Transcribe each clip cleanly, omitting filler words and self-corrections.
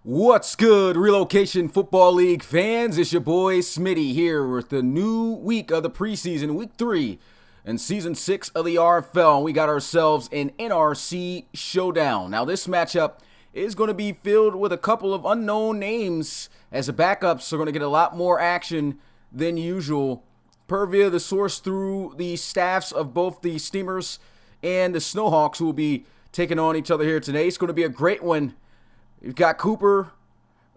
What's good, Relocation Football League fans? It's your boy Smitty here with the new week of the preseason, week 3, and season 6 of the RFL. We got ourselves an NRC showdown. Now, this matchup is going to be filled with a couple of unknown names, as the backups are going to get a lot more action than usual. Per via the source through the staffs of both the Steamers and the Snowhawks, who will be taking on each other here today. It's going to be a great one. You've got Cooper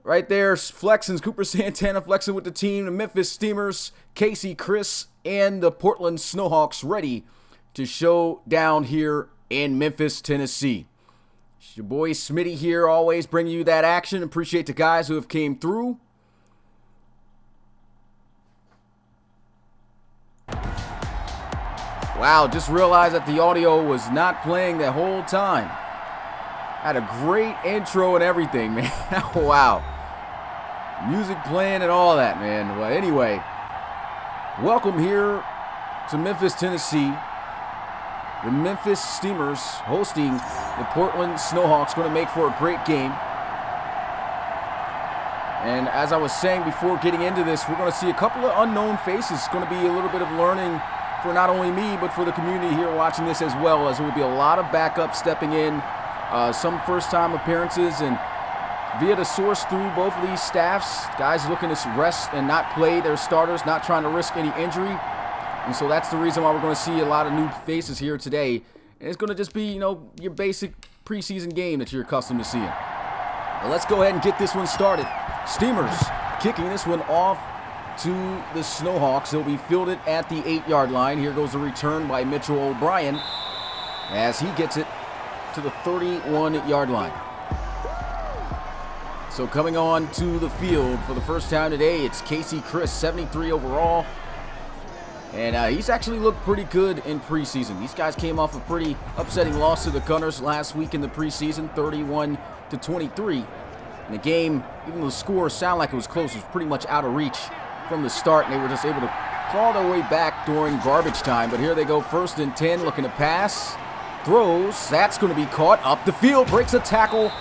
right there flexing, Cooper Santana flexing with the team, the Memphis Steamers, Casey, Chris, and the Portland Snowhawks ready to show down here in Memphis, Tennessee. It's your boy Smitty here, always bringing you that action. Appreciate the guys who have came through. Wow, just realized that the audio was not playing the whole time. Had a great intro and everything, man. Wow. Music playing and all that, man. Well, anyway, welcome here to Memphis, Tennessee. The Memphis Steamers hosting the Portland Snowhawks. Going to make for a great game. And as I was saying before getting into this, we're going to see a couple of unknown faces. It's going to be a little bit of learning for not only me, but for the community here watching this as well, as there will be a lot of backups stepping in. Some first-time appearances, and via the source through both of these staffs, guys looking to rest and not play their starters, not trying to risk any injury. And so that's the reason why we're going to see a lot of new faces here today. And it's going to just be, your basic preseason game that you're accustomed to seeing. Well, let's go ahead and get this one started. Steamers kicking this one off to the Snowhawks. They'll be fielded at the 8-yard line. Here goes the return by Mitchell O'Brien as he gets it to the 31-yard line. So coming on to the field for the first time today, it's Casey Chris, 73 overall. And he's actually looked pretty good in preseason. These guys came off a pretty upsetting loss to the Gunners last week in the preseason, 31-23. And the game, even though the score sounded like it was close, was pretty much out of reach from the start, and they were just able to claw their way back during garbage time. But here they go, 1st and 10, looking to pass. Throws, that's going to be caught up the field, breaks a tackle,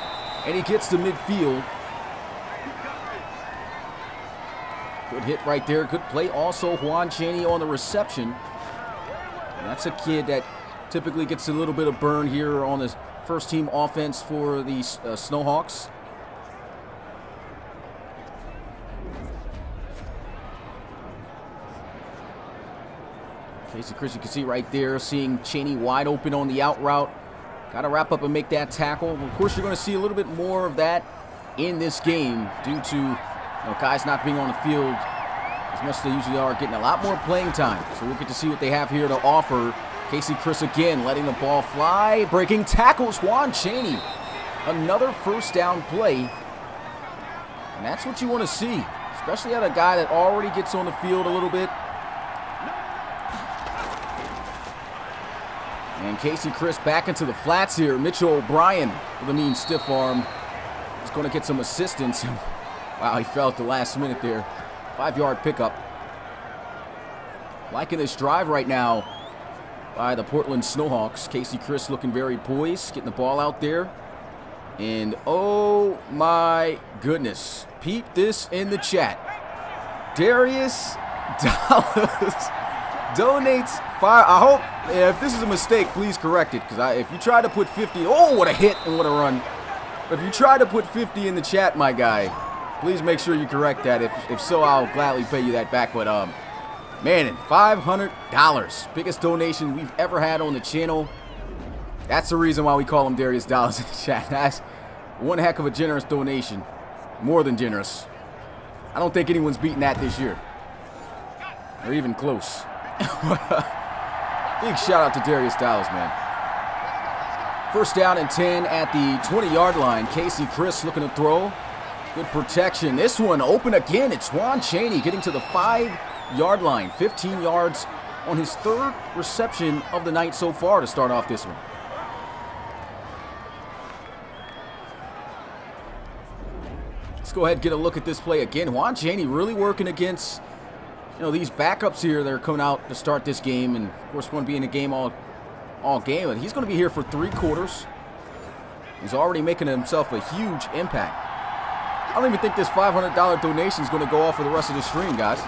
and he gets to midfield. Good hit right there, good play. Also, Juan Chaney on the reception. And that's a kid that typically gets a little bit of burn here on the first-team offense for the Snowhawks. Casey Chris, you can see right there, seeing Chaney wide open on the out route. Got to wrap up and make that tackle. Of course, you're going to see a little bit more of that in this game due to guys not being on the field as much as they usually are, getting a lot more playing time. So we'll get to see what they have here to offer. Casey Chris again, letting the ball fly, breaking tackles. Juan Chaney, another first down play. And that's what you want to see, especially at a guy that already gets on the field a little bit. And Casey Chris back into the flats here. Mitchell O'Brien with a mean stiff arm. He's going to get some assistance. Wow, he fell at the last minute there. 5-yard pickup. Liking this drive right now by the Portland Snowhawks. Casey Chris looking very poised, getting the ball out there. And oh my goodness, peep this in the chat. Darius Dollars donates fire. I hope, if this is a mistake, please correct it. Because if you try to put 50, oh, what a hit and what a run. If you try to put 50 in the chat, my guy, please make sure you correct that. If so, I'll gladly pay you that back. But, man, $500. Biggest donation we've ever had on the channel. That's the reason why we call him Darius Dollars in the chat. That's one heck of a generous donation. More than generous. I don't think anyone's beaten that this year. Or even close. Big shout out to Darius Dollars, man. 1st down and 10 at the 20-yard line. Casey Chris looking to throw. Good protection. This one open again. It's Juan Chaney getting to the 5-yard line. 15 yards on his 3rd reception of the night so far to start off this one. Let's go ahead and get a look at this play again. Juan Chaney really working against these backups here that are coming out to start this game, and of course want to be in the game all game. And he's going to be here for 3 quarters. He's already making himself a huge impact. don't even think this $500 donation is going to go off for the rest of the stream, guys.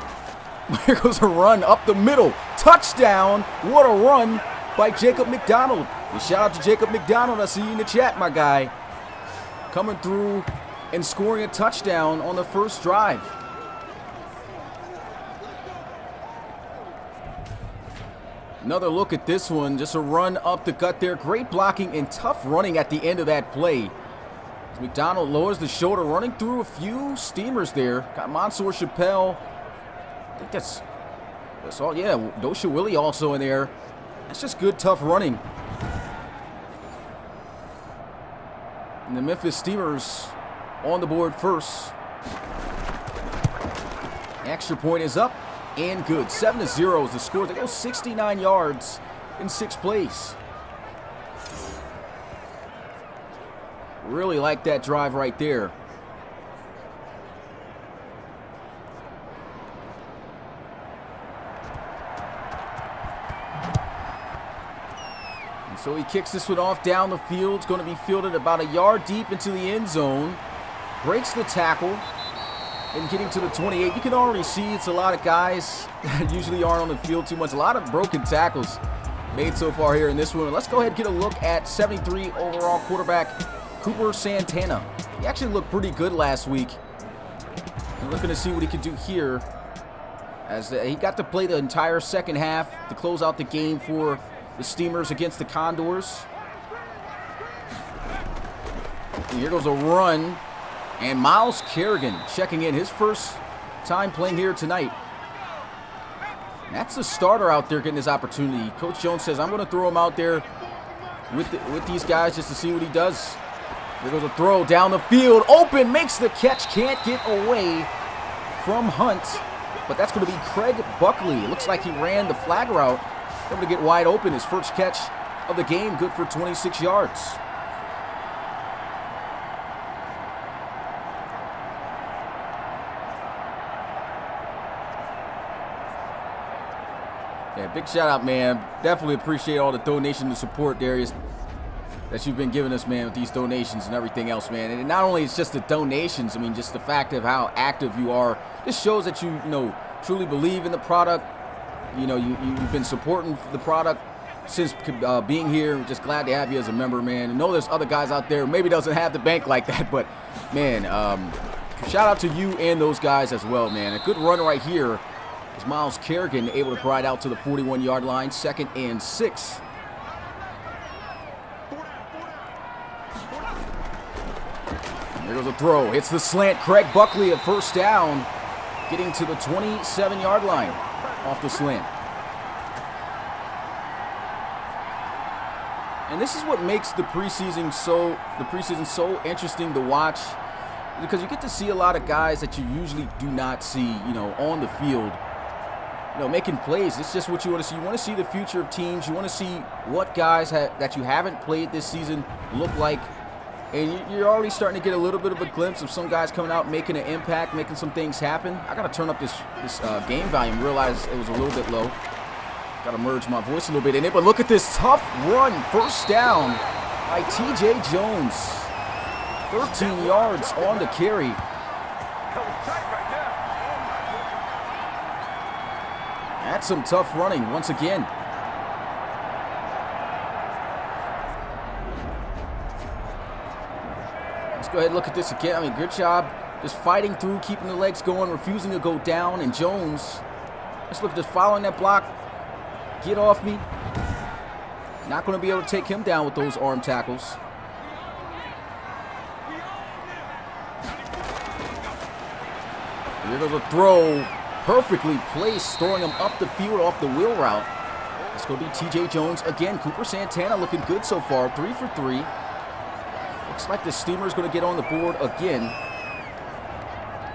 Here goes a run up the middle. Touchdown. What a run by Jacob McDonald. And shout out to Jacob McDonald. I see you in the chat, my guy. Coming through and scoring a touchdown on the first drive. Another look at this one. Just a run up the gut there. Great blocking and tough running at the end of that play. McDonald lowers the shoulder, running through a few steamers there. Got Mansour Chappelle. I think that's all. Yeah, Dosha Willie also in there. That's just good, tough running. And the Memphis Steamers on the board first. Extra point is up and good. 7-0 is the score. They go 69 yards in 6 plays. Really like that drive right there. And so he kicks this one off down the field. It's going to be fielded about a yard deep into the end zone. Breaks the tackle. And getting to the 28. You can already see it's a lot of guys that usually aren't on the field too much. A lot of broken tackles made so far here in this one. Let's go ahead and get a look at 73 overall quarterback Cooper Santana. He actually looked pretty good last week. I'm looking to see what he can do here, as he got to play the entire second half to close out the game for the Steamers against the Condors. And here goes a run, and Myles Kerrigan checking in, his first time playing here tonight. And that's the starter out there getting his opportunity. Coach Jones says, I'm going to throw him out there with these guys just to see what he does. There goes a throw down the field. Open, makes the catch. Can't get away from Hunt. But that's going to be Craig Buckley. It looks like he ran the flag route. Able to get wide open. His first catch of the game. Good for 26 yards. Yeah, big shout out, man. Definitely appreciate all the donation and support, Darius, that you've been giving us, man, with these donations and everything else, man. And not only it's just the donations, I mean, just the fact of how active you are. This shows that you know, truly believe in the product. You know, you've been supporting the product since being here. We're just glad to have you as a member, man. I know there's other guys out there who maybe doesn't have the bank like that, but, man, shout out to you and those guys as well, man. A good run right here is Myles Kerrigan able to ride out to the 41-yard line, 2nd and 6. There goes a throw. Hits the slant. Craig Buckley at first down, getting to the 27-yard line off the slant. And this is what makes the preseason so interesting to watch, because you get to see a lot of guys that you usually do not see, you know, on the field, you know, making plays. It's just what you want to see. You want to see the future of teams. You want to see what guys that you haven't played this season look like. And you're already starting to get a little bit of a glimpse of some guys coming out, making an impact, making some things happen. I got to turn up this game volume, realize it was a little bit low. Got to merge my voice a little bit in it. But look at this tough run, first down by T.J. Jones. 13 yards on the carry. That's some tough running once again. Go ahead and look at this again. I mean, good job just fighting through, keeping the legs going, refusing to go down. And Jones, let's look, just following that block. Get off me. Not going to be able to take him down with those arm tackles. Here goes a throw. Perfectly placed, throwing him up the field off the wheel route. It's going to be T.J. Jones again. Cooper Santana looking good so far. 3 for 3. Looks like the Steamers going to get on the board again.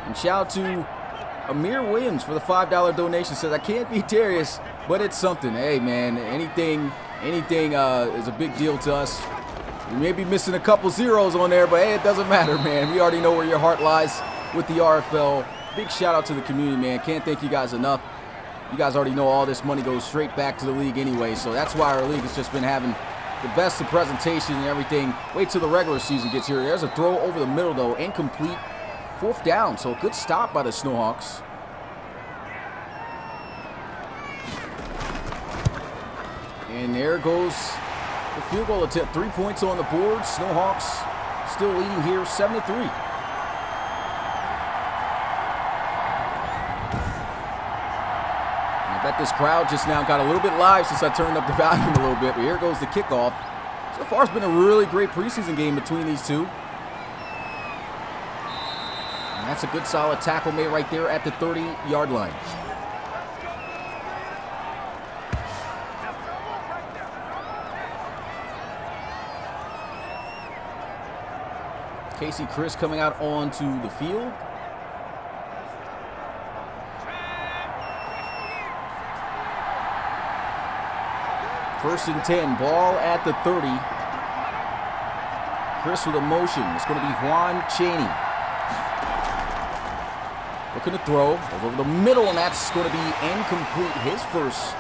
And shout out to Amir Williams for the $5 donation. Says, I can't beat Darius, but it's something. Hey, man, anything is a big deal to us. We may be missing a couple zeros on there, but hey, it doesn't matter, man. We already know where your heart lies with the RFL. Big shout out to the community, man. Can't thank you guys enough. You guys already know all this money goes straight back to the league anyway, so that's why our league has just been having the best of presentation and everything. Wait till the regular season gets here. There's a throw over the middle, though. Incomplete. 4th down, so a good stop by the Snowhawks. And there goes the field goal attempt. 3 points on the board. Snowhawks still leading here, 7-3. I bet this crowd just now got a little bit live since I turned up the volume a little bit. But here goes the kickoff. So far, it's been a really great preseason game between these two. And that's a good solid tackle made right there at the 30-yard line. Casey Chris coming out onto the field. First and 10, ball at the 30. Chris with a motion. It's going to be Juan Chaney. Looking to throw. Goes over the middle, and that's going to be incomplete. His first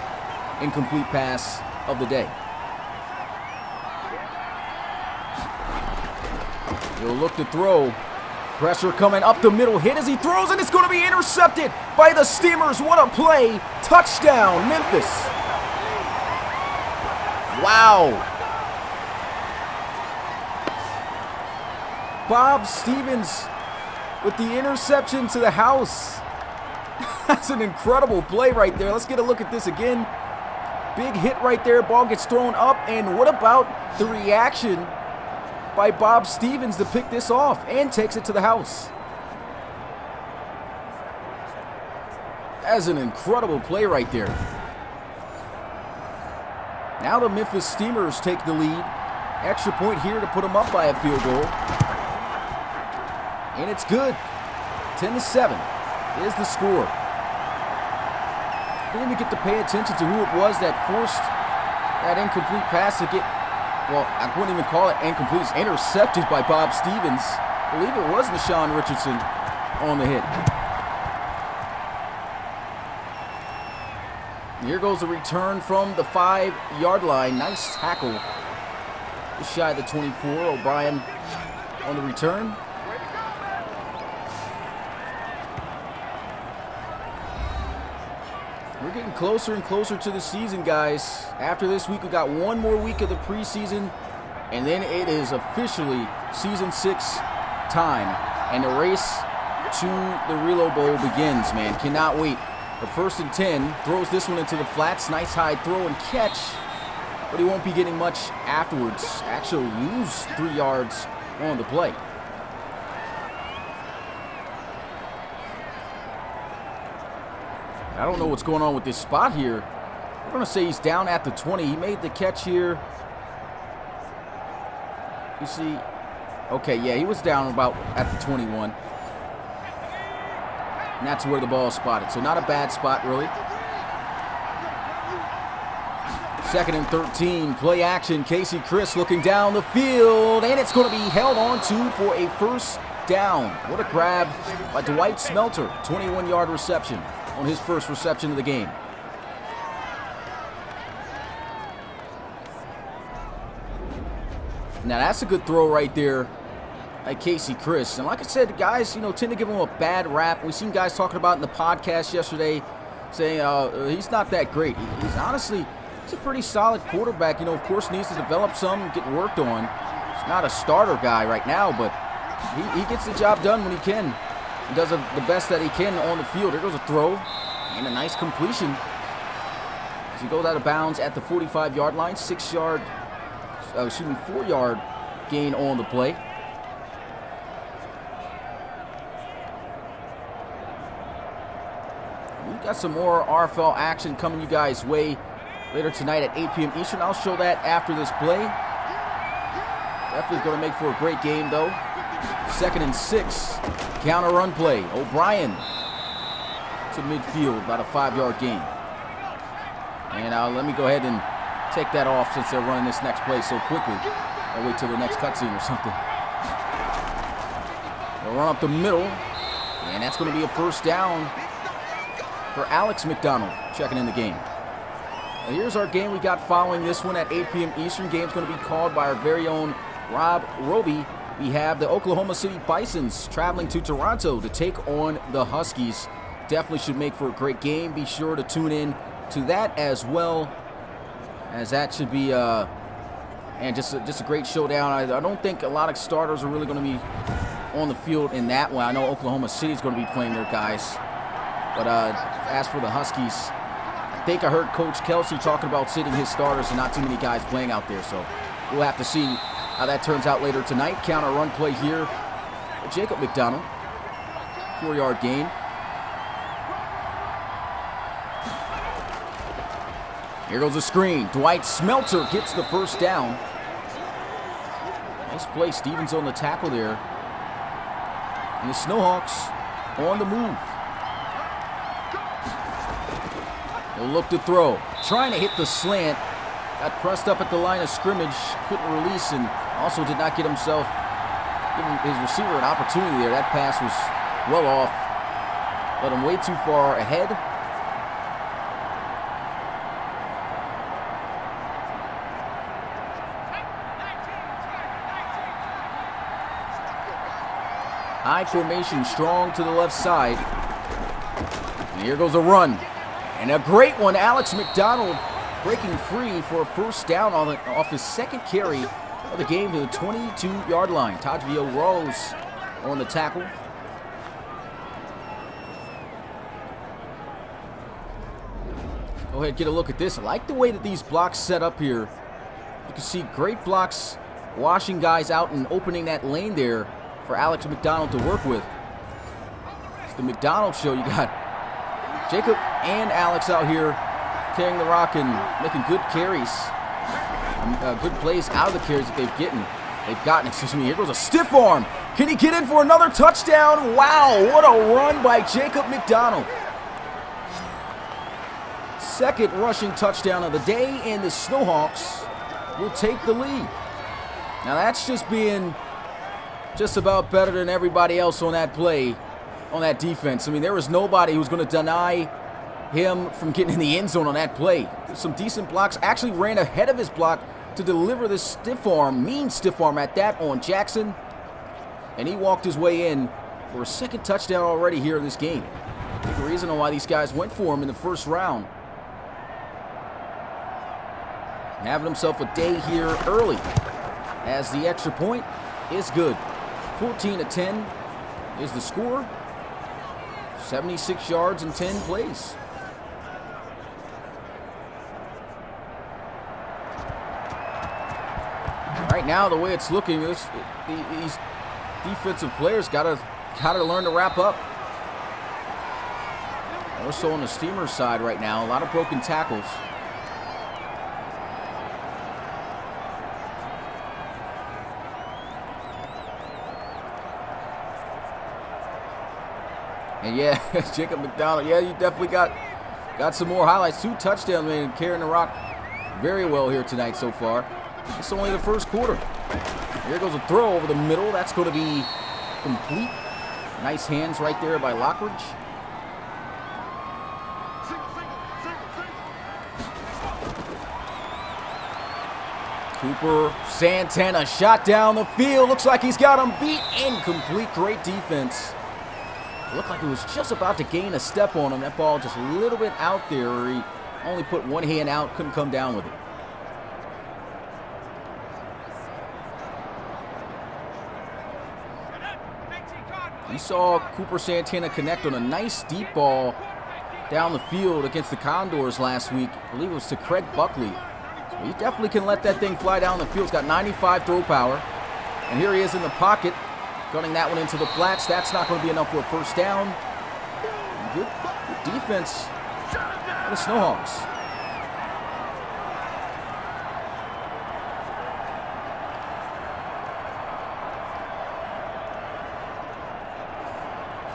incomplete pass of the day. He'll look to throw. Pressure coming up the middle. Hit as he throws, and it's going to be intercepted by the Steamers. What a play. Touchdown, Memphis. Wow. Bob Stevens with the interception to the house. That's an incredible play right there. Let's get a look at this again. Big hit right there. Ball gets thrown up. And what about the reaction by Bob Stevens to pick this off and takes it to the house? That's an incredible play right there. Now the Memphis Steamers take the lead. Extra point here to put them up by a field goal. And it's good. 10-7 is the score. Didn't even get to pay attention to who it was that forced that incomplete pass to get, well, I wouldn't even call it incomplete. It's intercepted by Bob Stevens. I believe it was Nashawn Richardson on the hit. Here goes the return from the 5-yard line. Nice tackle. Just shy of the 24. O'Brien on the return. We're getting closer and closer to the season, guys. After this week, we got one more week of the preseason, and then it is officially Season 6 time. And the race to the Relocation Bowl begins, man. Cannot wait. The 1st and 10, throws this one into the flats. Nice high throw and catch, but he won't be getting much afterwards. Actually lose 3 yards on the play. I don't know what's going on with this spot here. I'm going to say he's down at the 20. He made the catch here. You see, okay, yeah, he was down about at the 21. And that's where the ball is spotted. So not a bad spot, really. 2nd and 13. Play action. Casey Chris looking down the field. And it's going to be held on to for a first down. What a grab by Dwight Smelter. 21-yard reception on his first reception of the game. Now that's a good throw right there by Casey Chris. And like I said, the guys, tend to give him a bad rap. We've seen guys talking about in the podcast yesterday saying he's not that great. He's honestly, he's a pretty solid quarterback. Of course, needs to develop some and get worked on. He's not a starter guy right now, but he gets the job done when he can. He does the best that he can on the field. There goes a throw and a nice completion as he goes out of bounds at the 45-yard line. 4-yard gain on the play. We've got some more RFL action coming you guys' way later tonight at 8 p.m. Eastern. I'll show that after this play. Definitely going to make for a great game, though. 2nd and 6. Counter run play. O'Brien to midfield, about a 5-yard gain. And let me go ahead and take that off since they're running this next play so quickly. I'll wait till the next cutscene or something. They'll run up the middle, and that's going to be a first down for Alex McDonald checking in the game. Now here's our game we got following this one at 8 p.m. Eastern. Game's going to be called by our very own Rob Roby we have the Oklahoma City Bisons traveling to Toronto to take on the Huskies. Definitely should make for a great game. Be sure to tune in to that as well, as that should be and just a great showdown. I don't think a lot of starters are really going to be on the field in that one. I know Oklahoma City is going to be playing their guys, but as for the Huskies, I think I heard Coach Kelsey talking about sitting his starters and not too many guys playing out there. So we'll have to see how that turns out later tonight. Counter run play here. Jacob McDonald, 4-yard gain. Here goes a screen. Dwight Smelter gets the first down. Nice play. Stevens on the tackle there. And the Snowhawks on the move. They'll look to throw. Trying to hit the slant. Got pressed up at the line of scrimmage. Couldn't release and also did not get himself, giving his receiver an opportunity there. That pass was well off. Led him way too far ahead. High formation, strong to the left side. And here goes a run. And a great one. Alex McDonald breaking free for a first down off his second carry of the game to the 22-yard line. Tajvio Rose on the tackle. Go ahead, get a look at this. I like the way that these blocks set up here. You can see great blocks washing guys out and opening that lane there for Alex McDonald to work with. It's the McDonald show. You got Jacob and Alex out here carrying the rock and making good carries, good plays out of the carries that they've gotten. Excuse me. Here goes a stiff arm. Can he get in for another touchdown? Wow, what a run by Jacob McDonald. Second rushing touchdown of the day, and the Snowhawks will take the lead. Now that's just being just about better than everybody else on that play, on that defense. I mean, there was nobody who was going to deny him from getting in the end zone on that play. Some decent blocks. Actually ran ahead of his block to deliver this stiff arm, mean stiff arm at that on Jackson. And he walked his way in for a second touchdown already here in this game. Big reason on why these guys went for him in the first round. Having himself a day here early, as the extra point is good. 14-10 is the score. 76 yards and 10 plays. Right now, the way it's looking, these defensive players gotta learn to wrap up. More so on the Steamers side right now. A lot of broken tackles. And yeah, Jacob McDonald, yeah, you definitely got some more highlights. 2 touchdowns, man, carrying the rock very well here tonight so far. It's only the first quarter. Here goes a throw over the middle. That's going to be complete. Nice hands right there by Lockridge. Cooper Santana shot down the field. Looks like he's got him beat. Incomplete. Great defense. Looked like he was just about to gain a step on him. That ball just a little bit out there. He only put one hand out, couldn't come down with it. You saw Cooper Santana connect on a nice deep ball down the field against the Condors last week. I believe it was to Craig Buckley. So he definitely can let that thing fly down the field. He's got 95 throw power. And here he is in the pocket, gunning that one into the flats. That's not going to be enough for a first down. Good defense for the Snowhawks.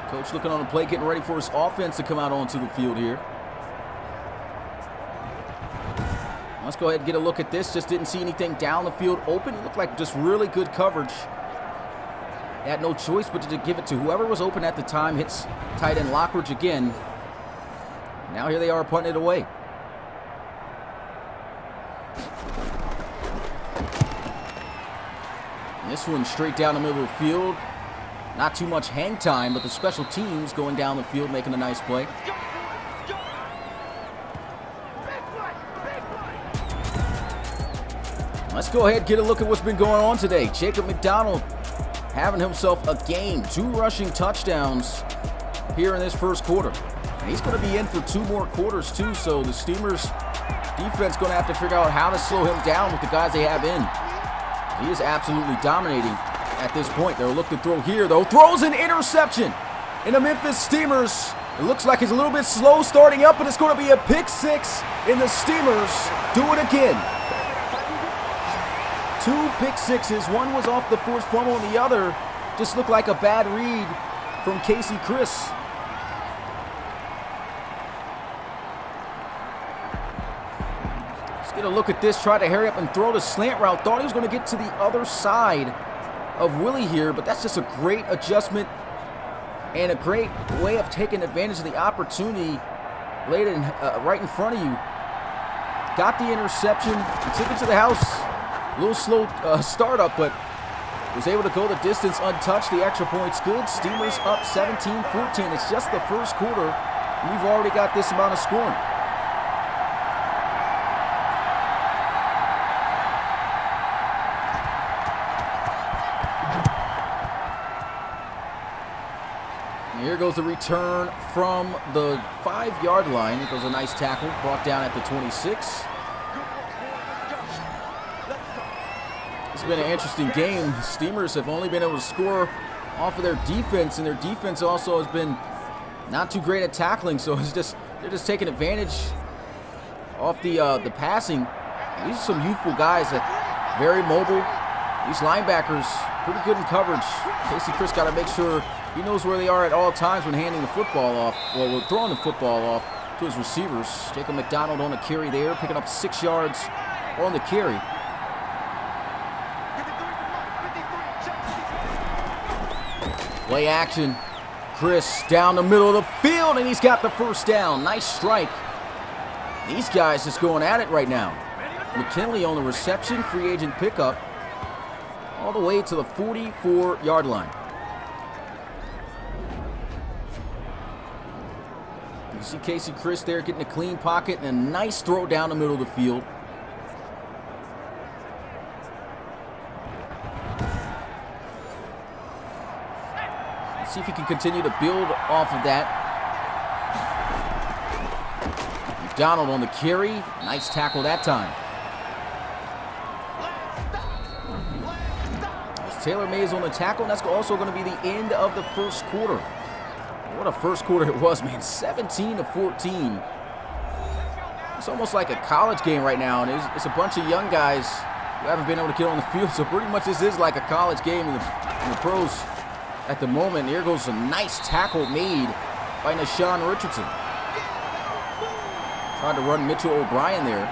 Coach looking on the play, getting ready for his offense to come out onto the field here. Let's go ahead and get a look at this. Just didn't see anything down the field open. It looked like just really good coverage. Had no choice but to give it to whoever was open at the time. Hits tight end Lockridge again. Now here they are punting it away. This one straight down the middle of the field. Not too much hang time, but the special teams going down the field making a nice play. Let's go ahead and get a look at what's been going on today. Jacob McDonald having himself a game. 2 rushing touchdowns here in this first quarter. And he's going to be in for 2 more quarters too, so the Steamers defense going to have to figure out how to slow him down with the guys they have in. He is absolutely dominating at this point. They'll look to throw here, though. Throws an interception. In the Memphis Steamers, it looks like he's a little bit slow starting up, but it's going to be a pick 6, and the Steamers do it again. 2 pick 6s. One was off the forced fumble, and the other just looked like a bad read from Casey Chris. Let's get a look at this. Try to hurry up and throw the slant route. Thought he was going to get to the other side of Willie here, but that's just a great adjustment and a great way of taking advantage of the opportunity laid in, right in front of you. Got the interception, took it to the house. A little slow startup, but was able to go the distance untouched. The extra point's good. Steamers up 17-14. It's just the first quarter, and we've already got this amount of scoring. And here goes the return from the 5-yard line. It goes a nice tackle, brought down at the 26. It's been an interesting game. The Steamers have only been able to score off of their defense, and their defense also has been not too great at tackling. So they're just taking advantage off the passing. These are some youthful guys that very mobile. These linebackers pretty good in coverage. Casey Chris got to make sure he knows where they are at all times when handing the football off, or throwing the football off to his receivers. Jacob McDonald on the carry there, picking up 6 yards on the carry. Play action. Chris down the middle of the field, and he's got the first down. Nice strike. These guys just going at it right now. McKinley on the reception, free agent pickup, all the way to the 44-yard line. You see Casey Chris there getting a clean pocket and a nice throw down the middle of the field. See if he can continue to build off of that. McDonald on the carry. Nice tackle that time. As Taylor Mays on the tackle, and that's also going to be the end of the first quarter. What a first quarter it was, man. 17-14. It's almost like a college game right now, and it's a bunch of young guys who haven't been able to get on the field, so pretty much this is like a college game in the pros. At the moment, here goes a nice tackle made by Nashawn Richardson. Tried to run Mitchell O'Brien there.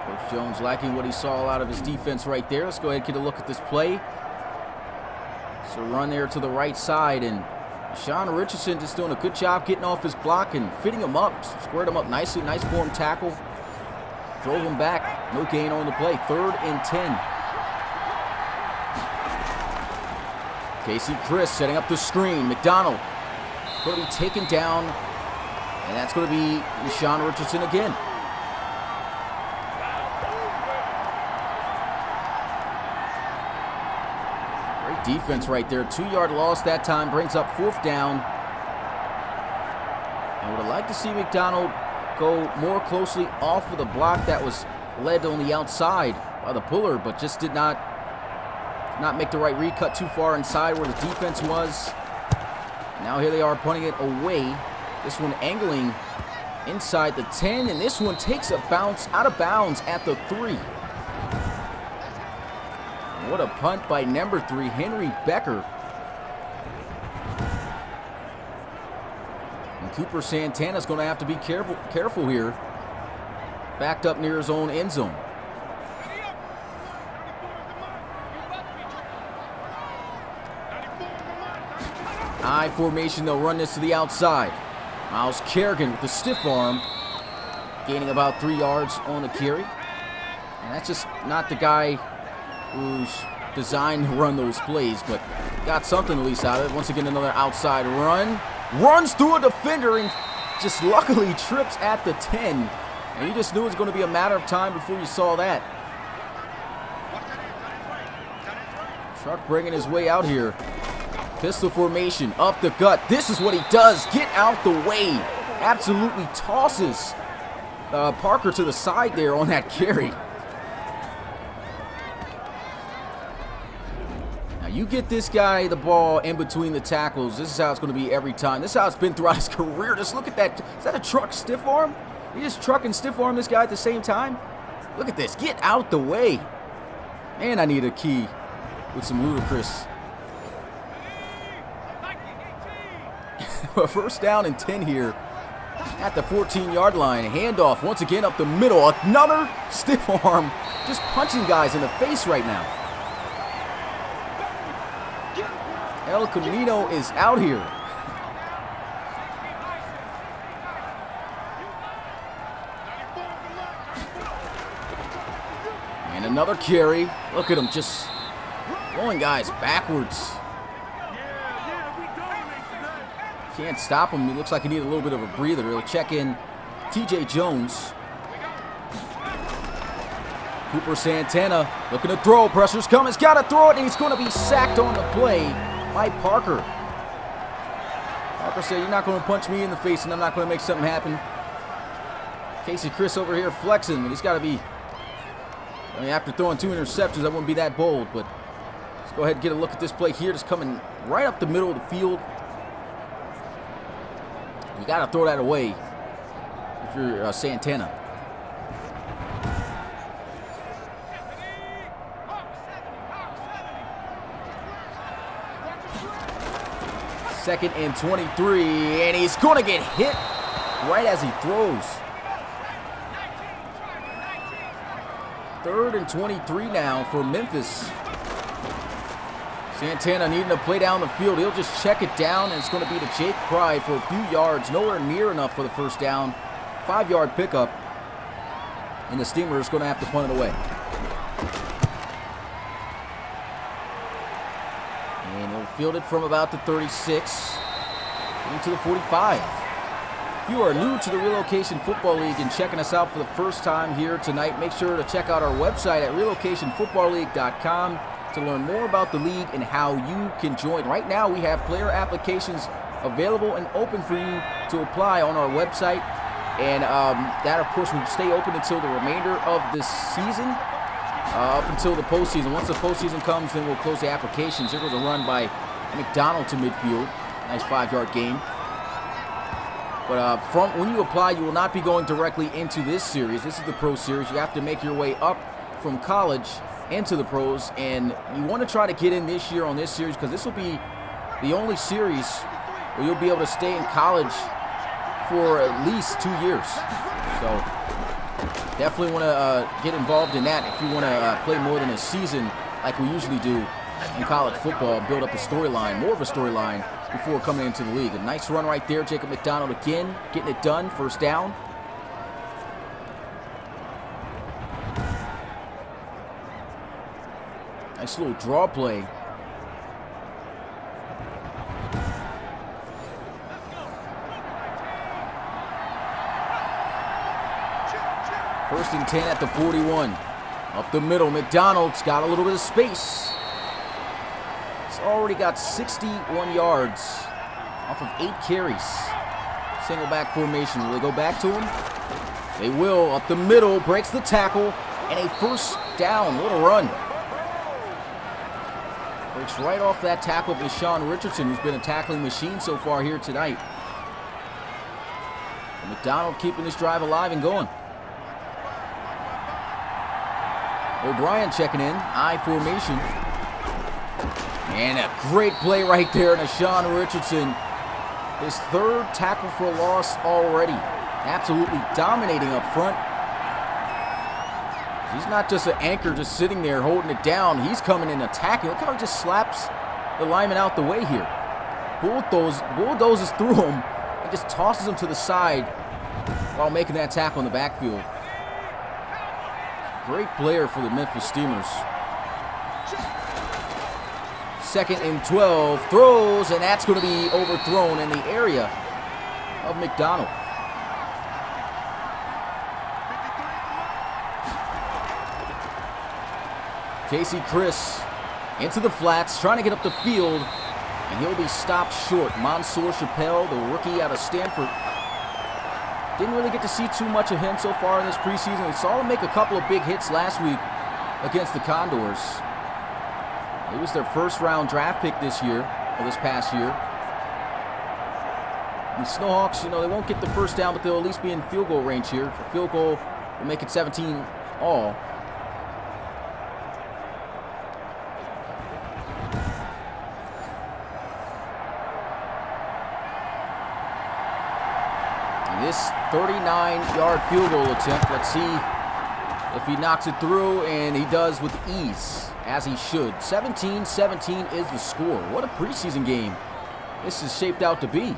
Coach Jones lacking what he saw out of his defense right there. Let's go ahead and get a look at this play. So run there to the right side, and Sean Richardson just doing a good job getting off his block and fitting him up. Squared him up nicely. Nice form tackle. Drove him back. No gain on the play. 3rd and 10. Casey Chris setting up the screen. McDonald going to be taken down. And that's going to be Sean Richardson again. Defense right there. 2-yard loss that time. Brings up 4th down. I would have liked to see McDonald go more closely off of the block that was led on the outside by the puller, but just did not make the right read, cut too far inside where the defense was. Now here they are punting it away. This one angling inside the 10, and this one takes a bounce out of bounds at the 3. What a punt by number 3, Henry Becker. And Cooper Santana's going to have to be careful here. Backed up near his own end zone. I formation, they'll run this to the outside. Miles Kerrigan with the stiff arm, gaining about 3 yards on the carry. And that's just not the guy who's designed to run those plays, but got something at least out of it. Once again, another outside run. Runs through a defender and just luckily trips at the 10. And you just knew it was going to be a matter of time before you saw that. Truck bringing his way out here. Pistol formation, up the gut. This is what he does. Get out the way. Absolutely tosses Parker to the side there on that carry. Now you get this guy the ball in between the tackles. This is how it's going to be every time. This is how it's been throughout his career. Just look at that. Is that a truck stiff arm? He just truck and stiff arm this guy at the same time. Look at this. Get out the way. Man, I need a key with some ludicrous. First down and 10 here at the 14-yard line. Handoff once again up the middle. Another stiff arm. Just punching guys in the face right now. El Camino is out here. And another carry. Look at him just rolling guys backwards. Can't stop him. He looks like he needed a little bit of a breather. He'll check in TJ Jones. Cooper Santana looking to throw. Pressure's coming. He's got to throw it, and he's going to be sacked on the play by Parker. Parker said, "You're not going to punch me in the face, and I'm not going to make something happen." Casey Chris over here flexing, but he's got to be. I mean, after throwing 2 interceptions, I wouldn't be that bold, but let's go ahead and get a look at this play here. Just coming right up the middle of the field. You got to throw that away if you're Santana. Second and 23, and he's going to get hit right as he throws. Third and 23 now for Memphis. Santana needing to play down the field. He'll just check it down, and it's going to be to Jake Pride for a few yards. Nowhere near enough for the first down. 5-yard pickup. And the Steamer is going to have to punt it away. And he'll field it from about the 36 into the 45. If you are new to the Relocation Football League and checking us out for the first time here tonight, make sure to check out our website at relocationfootballleague.com to learn more about the league and how you can join. Right now, we have player applications available and open for you to apply on our website. And that, of course, will stay open until the remainder of this season, up until the postseason. Once the postseason comes, then we'll close the applications. Here goes a run by McDonald to midfield. Nice 5-yard gain. But from when you apply, you will not be going directly into this series. This is the Pro Series. You have to make your way up from college into the pros, and you want to try to get in this year on this series because this will be the only series where you'll be able to stay in college for at least 2 years. So definitely want to get involved in that if you want to play more than a season like we usually do in college football, build up a storyline, more of a storyline before coming into the league. A nice run right there. Jacob McDonald again getting it done. First down. Nice little draw play. First and 10 at the 41. Up the middle, McDonald's got a little bit of space. He's already got 61 yards off of 8 carries. Single back formation. Will they go back to him? They will. Up the middle, breaks the tackle, and a first down. What a run. Breaks right off that tackle of Deshaun Richardson, who's been a tackling machine so far here tonight. And McDonald keeping this drive alive and going. O'Brien checking in, I formation. And a great play right there, Deshaun Richardson. His 3rd tackle for a loss already. Absolutely dominating up front. He's not just an anchor just sitting there holding it down. He's coming in attacking. Look how he just slaps the lineman out the way here. bulldozes through him and just tosses him to the side while making that tackle in the backfield. Great player for the Memphis Steamers. 2nd and 12, throws, and that's going to be overthrown in the area of McDonald. Casey Chris into the flats, trying to get up the field, and he'll be stopped short. Mansour Chappelle, the rookie out of Stanford. Didn't really get to see too much of him so far in this preseason. We saw him make a couple of big hits last week against the Condors. He was their first-round draft pick this past year. The Snowhawks, they won't get the first down, but they'll at least be in field goal range here. The field goal will make it 17 all. And this 39-yard field goal attempt, let's see if he knocks it through, and he does with ease, as he should. 17-17 is the score. What a preseason game this is shaped out to be.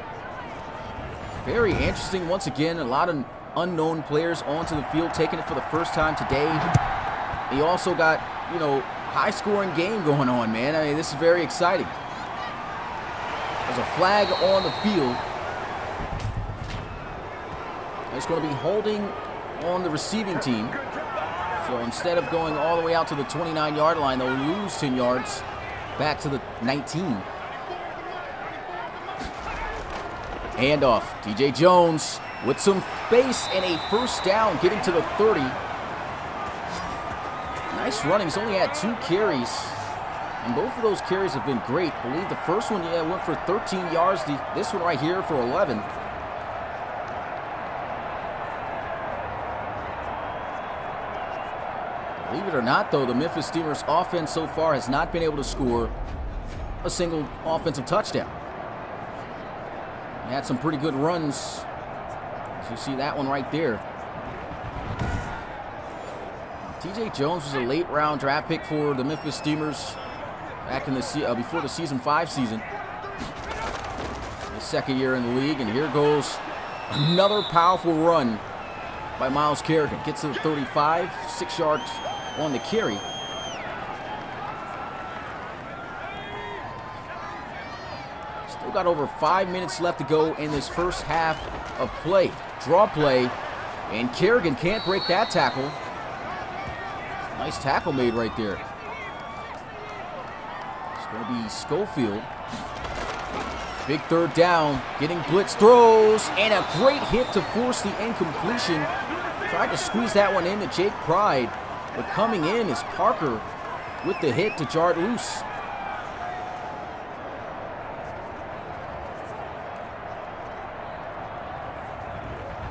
Very interesting. Once again, a lot of unknown players onto the field, taking it for the first time today. He also got, high-scoring game going on, man. I mean, this is very exciting. There's a flag on the field. It's going to be holding on the receiving team. So instead of going all the way out to the 29-yard line, they'll lose 10 yards back to the 19. Handoff. DJ Jones with some space and a first down, getting to the 30. Nice running. He's only had 2 carries, and both of those carries have been great. I believe the first one, went for 13 yards. This one right here for 11. Believe it or not, though, the Memphis Steamers offense so far has not been able to score a single offensive touchdown. They had some pretty good runs. So you see that one right there. TJ Jones was a late round draft pick for the Memphis Steamers back in the before the season 5 season. His 2nd year in the league, and here goes another powerful run by Myles Kerrigan. Gets to the 35, 6 yards on the carry. Still got over 5 minutes left to go in this first half of play. Draw play, and Kerrigan can't break that tackle. Nice tackle made right there. It's going to be Schofield. Big 3rd down, getting blitz, throws, and a great hit to force the incompletion. Tried to squeeze that one into Jake Pride, but coming in is Parker with the hit to jar it loose.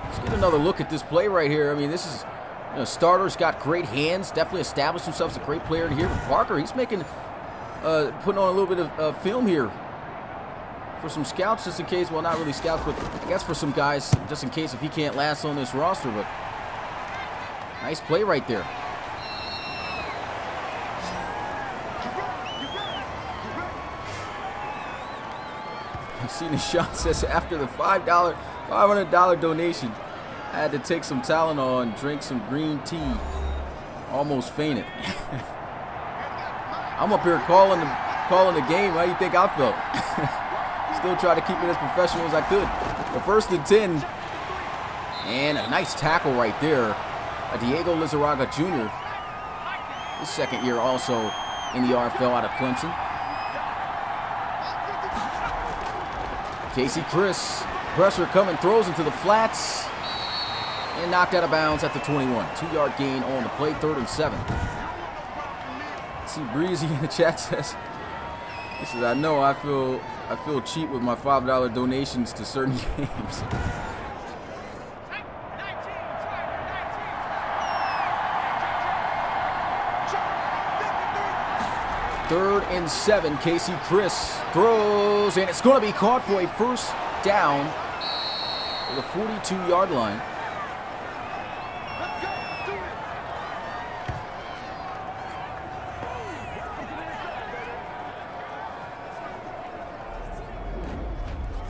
Let's get another look at this play right here. I mean, this is, starter's got great hands, definitely established himself as a great player here. But Parker, he's making, putting on a little bit of film here for some scouts, just in case. Well, not really scouts, but I guess for some guys, just in case if he can't last on this roster. But nice play right there. I've seen the shot says after the $500 donation, I had to take some Tylenol and drink some green tea. Almost fainted. I'm up here calling the game. How do you think I felt? Still try to keep it as professional as I could. The 1st and 10. And a nice tackle right there. Diego Lizarraga Jr. His 2nd year also in the RFL out of Clemson. Casey Chris, pressure coming, throws into the flats, and knocked out of bounds at the 21. 2-yard gain on the play, 3rd and 7. See, Breezy in the chat says, I know I feel cheap with my $5 donations to certain games. Third and 7, Casey Chris throws, and it's going to be caught for a first down at the 42-yard line.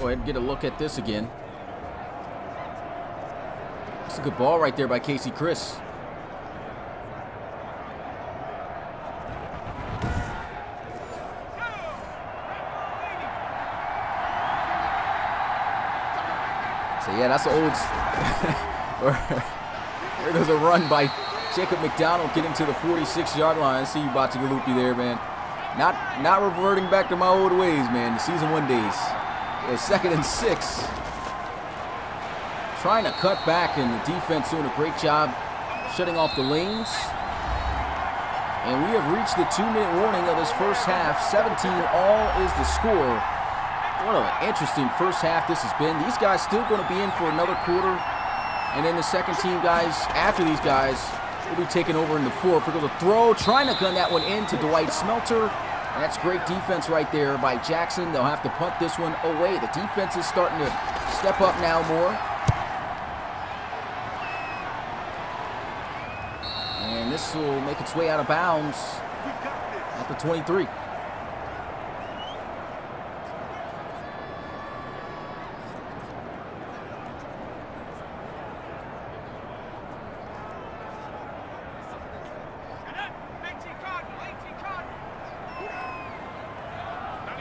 go ahead and get a look at this again. It's a good ball right there by Casey Chris. So yeah, that's the old. There goes a run by Jacob McDonald getting to the 46-yard line. I see you, Bachagalupi there, man. Not reverting back to my old ways, man. The season 1 days. Yeah, 2nd and 6. Trying to cut back, and the defense doing a great job shutting off the lanes. And we have reached the 2-minute warning of this first half. 17-all is the score. What an interesting first half this has been. These guys still going to be in for another quarter. And then the second team guys, after these guys, will be taking over in the fourth. We're going to throw, trying to gun that one into Dwight Smelter. That's great defense right there by Jackson. They'll have to punt this one away. The defense is starting to step up now more. And this will make its way out of bounds at the 23.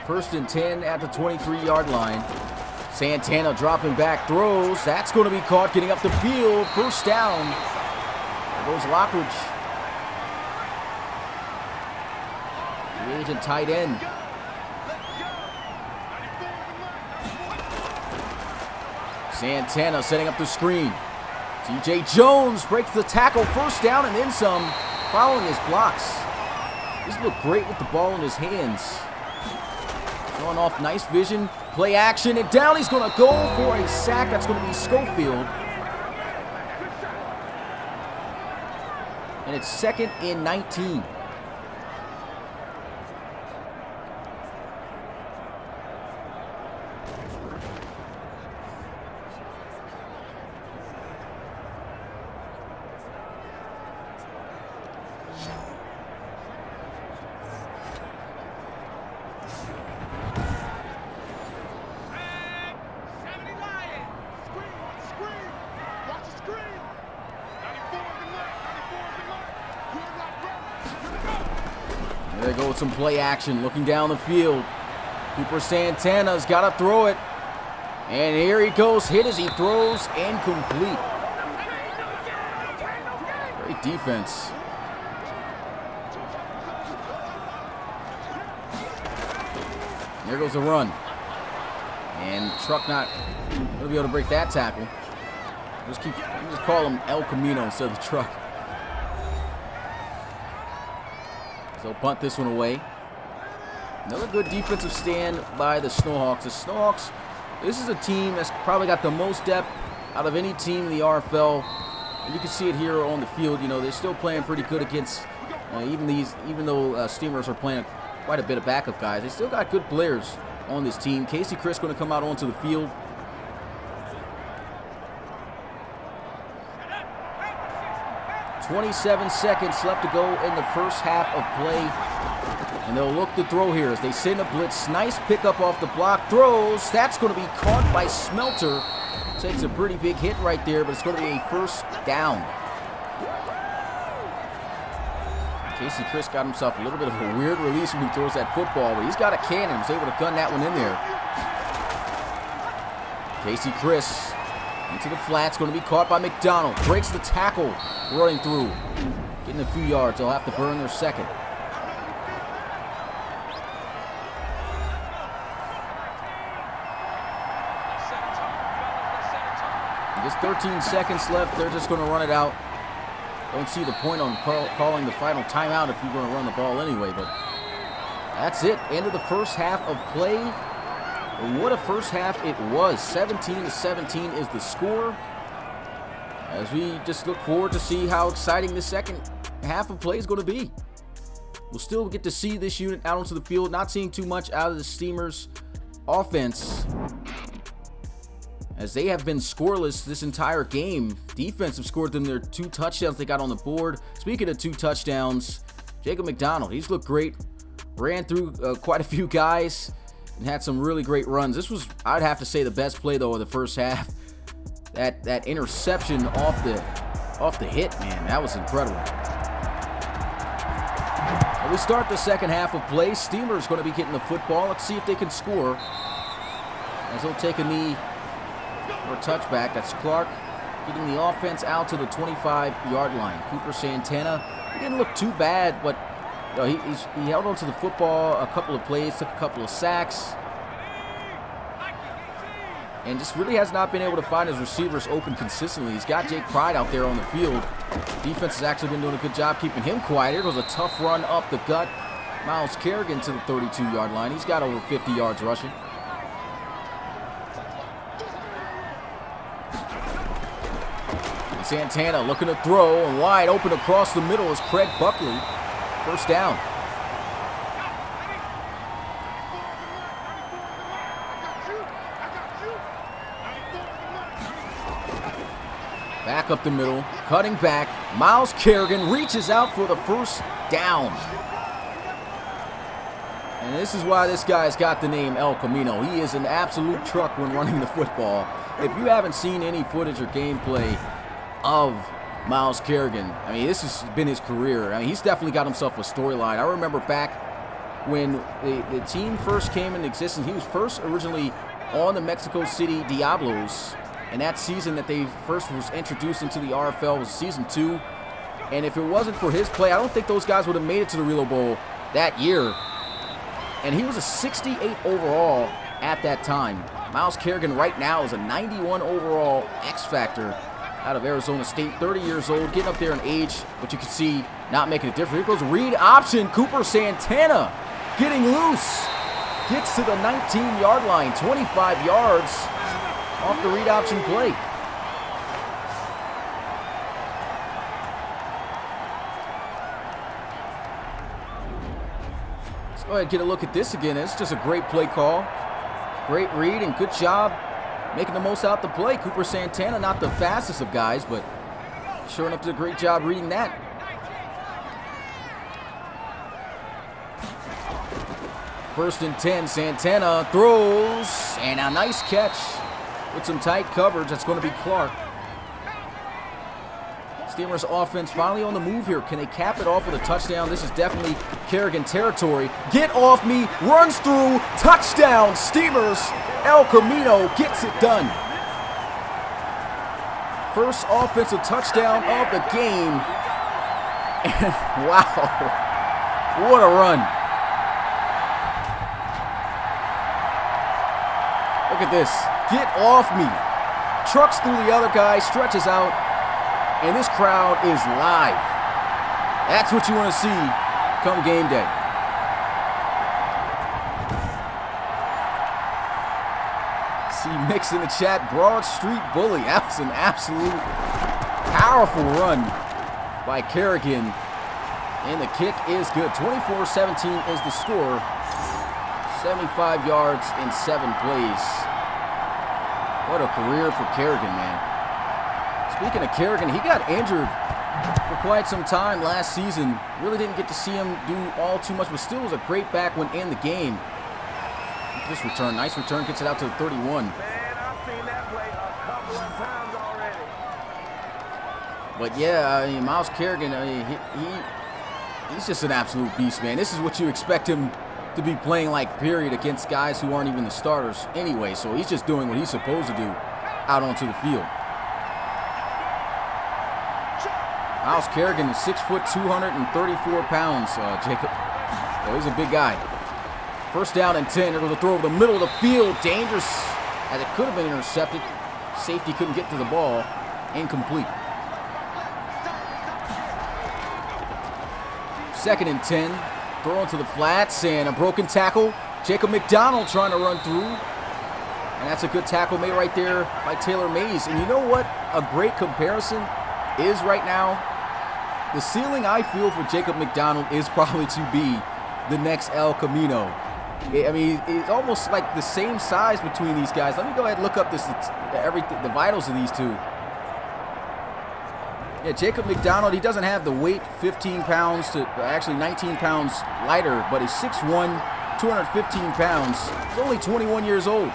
First and 10 at the 23-yard line. Santana dropping back, throws. That's going to be caught, getting up the field. First down. There goes Lockridge. The agent tight end. Santana setting up the screen. TJ Jones breaks the tackle, first down and then some, following his blocks. He's looked great with the ball in his hands. Going off, nice vision, play action, and down he's going to go for a sack. That's going to be Schofield. And it's 2nd and 19. There they go with some play action, looking down the field. Cooper Santana's got to throw it. And here he goes, hit as he throws, incomplete. Great defense. There goes the run. And Truck not going to be able to break that tackle. Just call him El Camino instead of Truck. So punt this one away. Another good defensive stand by the Snowhawks. The Snowhawks, this is a team that's probably got the most depth out of any team in the RFL. And you can see it here on the field. You know, they're still playing pretty good against even though Steamers are playing quite a bit of backup guys. They still got good players on this team. Casey Chris going to come out onto the field. "27 seconds left to go in the first half of play. And they'll look to throw here as they send a blitz. Nice pickup off the block. Throws. That's going to be caught by Smelter. Takes a pretty big hit right there, but it's going to be a first down. Casey Chris got himself a little bit of a weird release when he throws that football, but he's got a cannon. He's able to gun that one in there. Casey Chris into the flats, going to be caught by McDonald. Breaks the tackle, running through. Getting a few yards. They'll have to burn their second. Just 13 seconds left. They're just going to run it out. Don't see the point on calling the final timeout if you're going to run the ball anyway, but that's it. End of the first half of play. And what a first half it was. 17-17 is the score. As we just look forward to see how exciting this second half of play is going to be. We'll still get to see this unit out onto the field. Not seeing too much out of the Steamers' offense, as they have been scoreless this entire game. Defense have scored them their 2 touchdowns they got on the board. Speaking of 2 touchdowns, Jacob McDonald, he's looked great. Ran through quite a few guys. and had some really great runs. This was, I'd have to say, the best play though of the first half. That interception off the hit, man, that was incredible. And we start the second half of play. Steelers going to be getting the football. Let's see if they can score. As he'll take a knee or a touchback. That's Clark getting the offense out to the 25-yard line. Cooper Santana, he didn't look too bad, but he held on to the football a couple of plays, took a couple of sacks, and just really has not been able to find his receivers open consistently. He's got Jake Pride out there on the field. Defense has actually been doing a good job keeping him quiet. Here goes a tough run up the gut. Myles Kerrigan to the 32-yard line. He's got over 50 yards rushing. Santana looking to throw, and wide open across the middle is Craig Buckley. First down. Back up the middle, cutting back. Myles Kerrigan reaches out for the first down. And this is why this guy's got the name El Camino. He is an absolute truck when running the football. If you haven't seen any footage or gameplay of Myles Kerrigan, I mean, this has been his career. I mean, he's definitely got himself a storyline. I remember back when the team first came into existence, he was first originally on the Mexico City Diablos, and that season that they first was introduced into the RFL was season 2. And if it wasn't for his play, I don't think those guys would have made it to the Relo Bowl that year. And he was a 68 overall at that time. Myles Kerrigan right now is a 91 overall X Factor out of Arizona State, 30 years old, getting up there in age, but you can see not making a difference. Here goes read option. Cooper Santana getting loose. Gets to the 19-yard line, 25 yards off the read option play. Let's go ahead and get a look at this again. It's just a great play call. Great read and good job making the most out the play. Cooper Santana, not the fastest of guys, but sure enough did a great job reading that. First and 10, Santana throws, and a nice catch with some tight coverage. That's going to be Clark. Steelers offense finally on the move here. Can they cap it off with a touchdown? This is definitely Kerrigan territory. Get off me, runs through, touchdown, Steelers. El Camino gets it done. First offensive touchdown of the game. And wow, what a run. Look at this. Get off me. Trucks through the other guy, stretches out, and this crowd is live. That's what you want to see come game day. See Mix in the chat, Broad Street Bully. That was an absolute powerful run by Kerrigan. And the kick is good. 24-17 is the score. 75 yards in 7 plays. What a career for Kerrigan, man. Speaking of Kerrigan, he got injured for quite some time last season. Really didn't get to see him do all too much, but still was a great back when in the game. This return, nice return, gets it out to the 31. Man, I've seen that play a couple of times already. But yeah, I mean, Myles Kerrigan, I mean, he's just an absolute beast, man. This is what you expect him to be playing like, period, against guys who aren't even the starters anyway. So he's just doing what he's supposed to do out onto the field. Myles Kerrigan is 6 foot, 234 pounds, Jacob. So he's a big guy. First down and 10. There goes a throw over the middle of the field. Dangerous, as it could have been intercepted. Safety couldn't get to the ball. Incomplete. Second and 10. Throw into the flats and a broken tackle. Jacob McDonald trying to run through. And that's a good tackle made right there by Taylor Mays. And you know what a great comparison is right now? The ceiling I feel for Jacob McDonald is probably to be the next El Camino. I mean, it's almost like the same size between these guys. Let me go ahead and look up the vitals of these two. Yeah, Jacob McDonald, he doesn't have the weight, 15 pounds to actually 19 pounds lighter, but he's 6'1", 215 pounds. He's only 21 years old.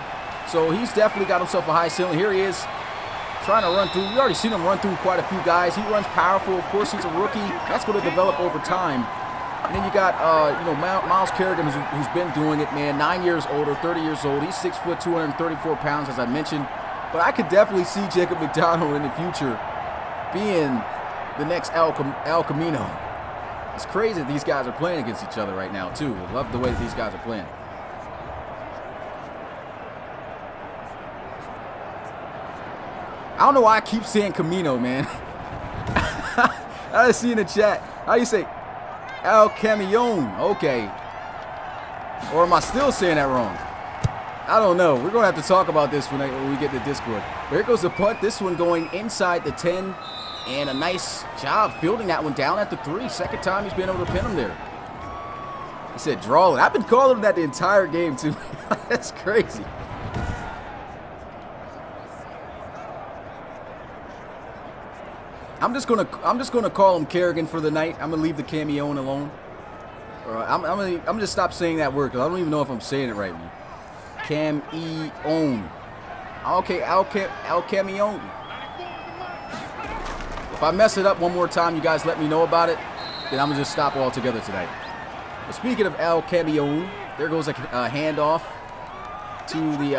So he's definitely got himself a high ceiling. Here he is trying to run through. We've already seen him run through quite a few guys. He runs powerful. Of course, he's a rookie. That's going to develop over time. And then you got, Miles Kerrigan, who's been doing it, man. 9 years older, 30 years old. He's 6 foot, 234 pounds, as I mentioned. But I could definitely see Jacob McDonald in the future being the next El Camino. It's crazy that these guys are playing against each other right now, too. I love the way that these guys are playing. I don't know why I keep saying Camino, man. I see in the chat. How do you say El Camion? Okay. Or am I still saying that wrong? I don't know. We're going to have to talk about this when we get to Discord. But here goes the punt. This one going inside the 10. And a nice job fielding that one down at the 3. Second time he's been able to pin him there. He said draw it. I've been calling him that the entire game, too. That's crazy. I'm just gonna call him Kerrigan for the night. I'm gonna leave the Camion alone. I'm gonna just stop saying that word because I don't even know if I'm saying it right. Camion. Okay, El Camion. If I mess it up one more time, you guys let me know about it. Then I'm gonna just stop altogether tonight. But speaking of El Camion, there goes a handoff to the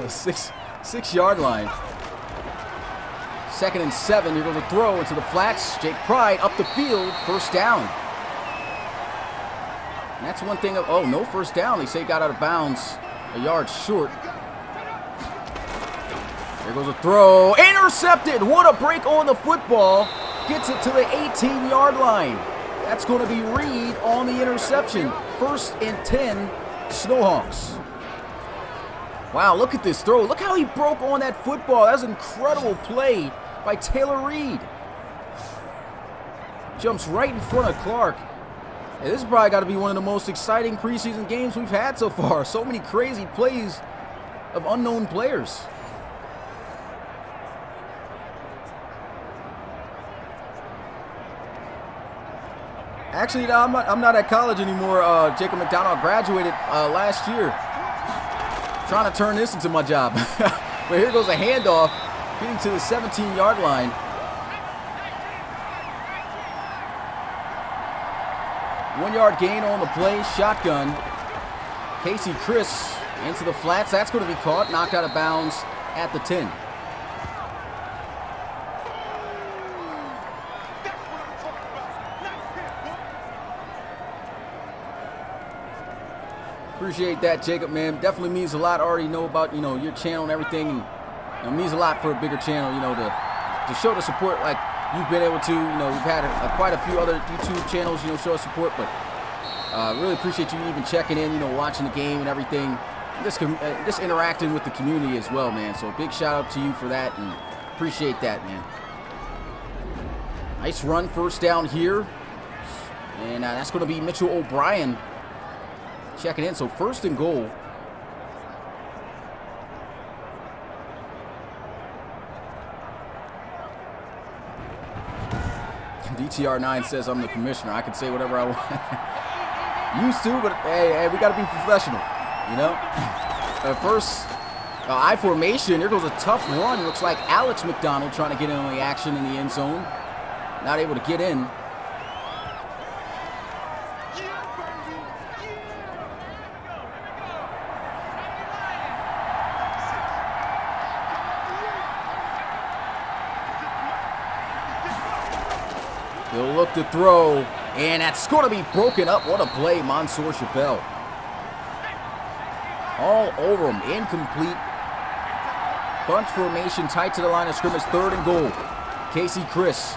6-yard line. 2nd and 7. Here goes a throw into the flats. Jake Pride up the field. First down. And that's one thing. Oh, no first down. They say he got out of bounds a yard short. There goes a throw. Intercepted. What a break on the football. Gets it to the 18-yard line. That's going to be Reed on the interception. 1st and 10, Snowhawks. Wow, look at this throw. Look how he broke on that football. That was an incredible play by Taylor Reed. Jumps right in front of Clark. And this has probably got to be one of the most exciting preseason games we've had so far. So many crazy plays of unknown players. Actually, no, I'm not at college anymore. Jacob McDonald graduated last year. Trying to turn this into my job. But here goes a handoff, getting to the 17-yard line. One-yard gain on the play, shotgun. Casey Chris into the flats. That's going to be caught, knocked out of bounds at the 10. Appreciate that, Jacob, man. Definitely means a lot. I already know about, your channel and everything. And it means a lot for a bigger channel, to show the support like you've been able to. We've had quite a few other YouTube channels, show us support. But really appreciate you even checking in, watching the game and everything. Just interacting with the community as well, man. So big shout out to you for that and appreciate that, man. Nice run, first down here. And that's going to be Mitchell O'Brien checking in. So 1st and goal. DTR9 says I'm the commissioner. I can say whatever I want. Used to, but hey, we got to be professional, First, I formation. Here goes a tough run. Looks like Alex McDonald trying to get in on the action in the end zone. Not able to get in. He'll look to throw, and that's going to be broken up. What a play, Mansour Chappelle. All over him, incomplete. Bunch formation, tight to the line of scrimmage, 3rd and goal. Casey Chris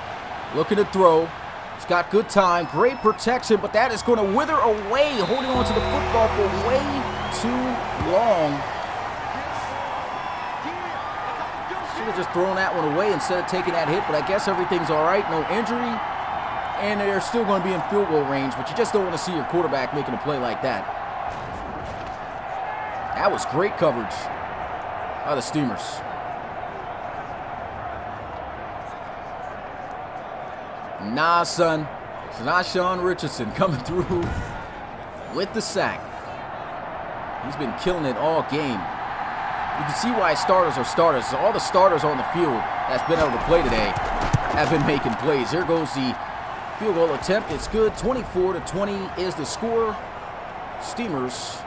looking to throw. He's got good time, great protection, but that is going to wither away, holding on to the football for way too long. Should have just thrown that one away instead of taking that hit, but I guess everything's all right, no injury. And they're still going to be in field goal range, but you just don't want to see your quarterback making a play like that. That was great coverage by the Steamers. Nah, son. It's not Sean Richardson coming through with the sack. He's been killing it all game. You can see why starters are starters. So all the starters on the field that's been able to play today have been making plays. Here goes the field goal attempt. It's good. 24-20 is the score. Steamers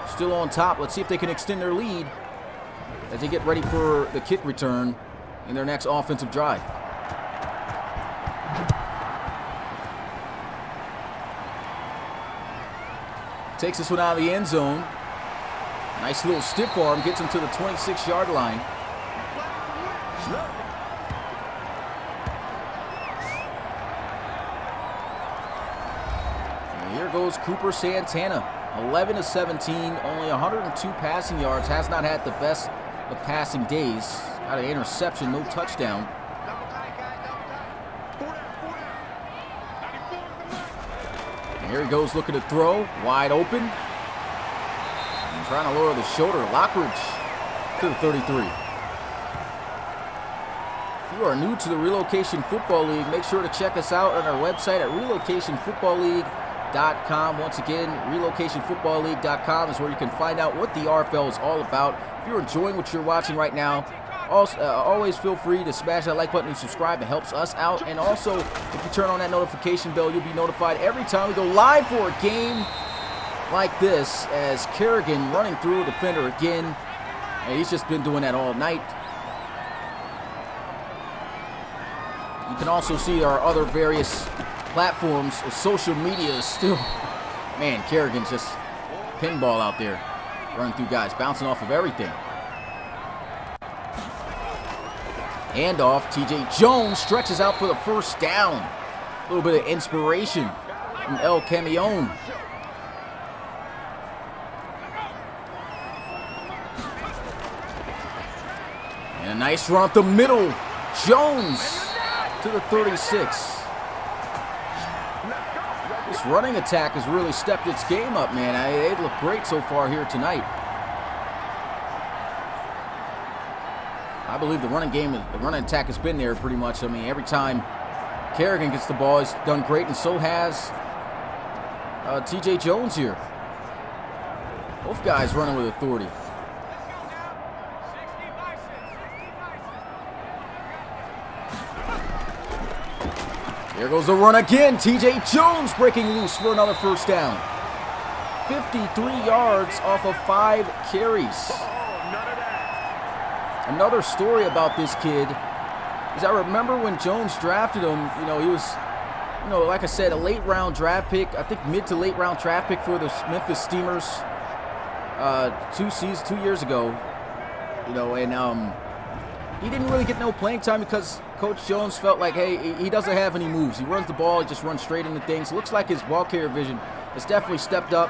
still on top. Let's see if they can extend their lead as they get ready for the kick return in their next offensive drive. Takes this one out of the end zone. Nice little stiff arm, gets him to the 26-yard line. And here goes Cooper Santana. 11-17, only 102 passing yards. Has not had the best of passing days. Got an interception, no touchdown. And here he goes looking to throw, wide open. And trying to lower the shoulder. Lockridge to the 33. If you are new to the Relocation Football League, make sure to check us out on our website at relocationfootballleague.com. Once again, relocationfootballleague.com is where you can find out what the RFL is all about. If you're enjoying what you're watching right now, also, always feel free to smash that like button and subscribe. It helps us out. And also, if you turn on that notification bell, you'll be notified every time we go live for a game like this, as Kerrigan running through a defender again. And he's just been doing that all night. You can also see our other various platforms of social media still. Man, Kerrigan's just pinball out there, running through guys, bouncing off of everything. Handoff, TJ Jones stretches out for the first down. A little bit of inspiration from El Camion. And a nice run up the middle. Jones to the 36. This running attack has really stepped its game up, man. They look great so far here tonight. I believe the running attack has been there pretty much. I mean, every time Kerrigan gets the ball, he's done great, and so has TJ Jones here. Both guys running with authority. Here goes the run again. TJ Jones breaking loose for another first down. 53 yards off of 5 carries. Another story about this kid is I remember when Jones drafted him, he was, like I said, a late round draft pick. I think mid to late round draft pick for the Memphis Steamers 2 years ago. And he didn't really get no playing time because Coach Jones felt like, hey, he doesn't have any moves. He runs the ball, he just runs straight into things. Looks like his ball carrier vision has definitely stepped up,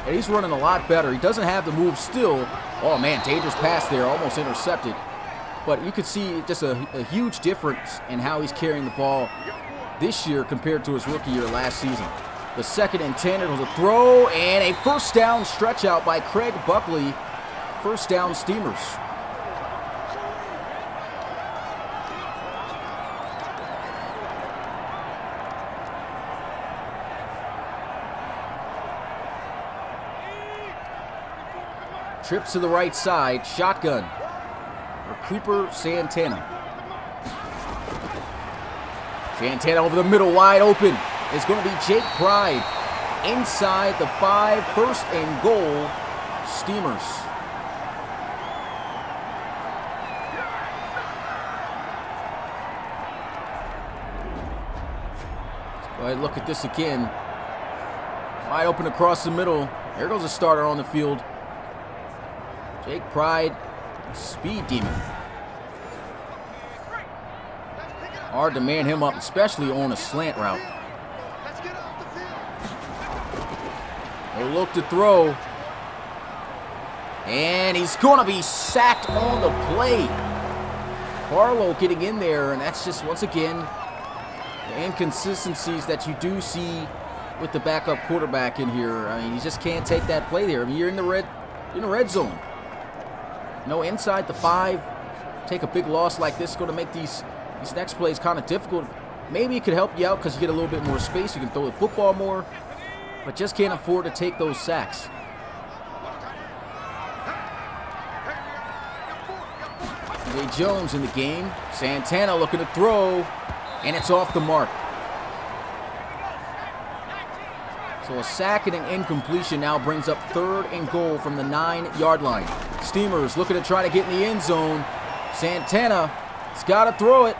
and he's running a lot better. He doesn't have the moves still. Oh, man, dangerous pass there, almost intercepted. But you could see just a huge difference in how he's carrying the ball this year compared to his rookie year last season. The 2nd and 10, it was a throw, and a first down stretch out by Craig Buckley. First down Steamers. Trips to the right side, shotgun for Cooper Santana. Santana over the middle, wide open. It's going to be Jake Pride inside the 5, 1st and goal, Steamers. Let's go ahead and look at this again. Wide open across the middle. There goes a starter on the field. Jake Pride, speed demon. Hard to man him up, especially on a slant route. He'll look to throw. And he's going to be sacked on the play. Harlow getting in there, and that's just, once again, the inconsistencies that you do see with the backup quarterback in here. I mean, you just can't take that play there. I mean, you're in the red zone. Inside the 5, take a big loss like this, going to make these next plays kind of difficult. Maybe it could help you out because you get a little bit more space. You can throw the football more, but just can't afford to take those sacks. J. Jones in the game. Santana looking to throw, and it's off the mark. So a sack and an incompletion now brings up 3rd and goal from the 9-yard line. Steamers looking to try to get in the end zone. Santana has got to throw it.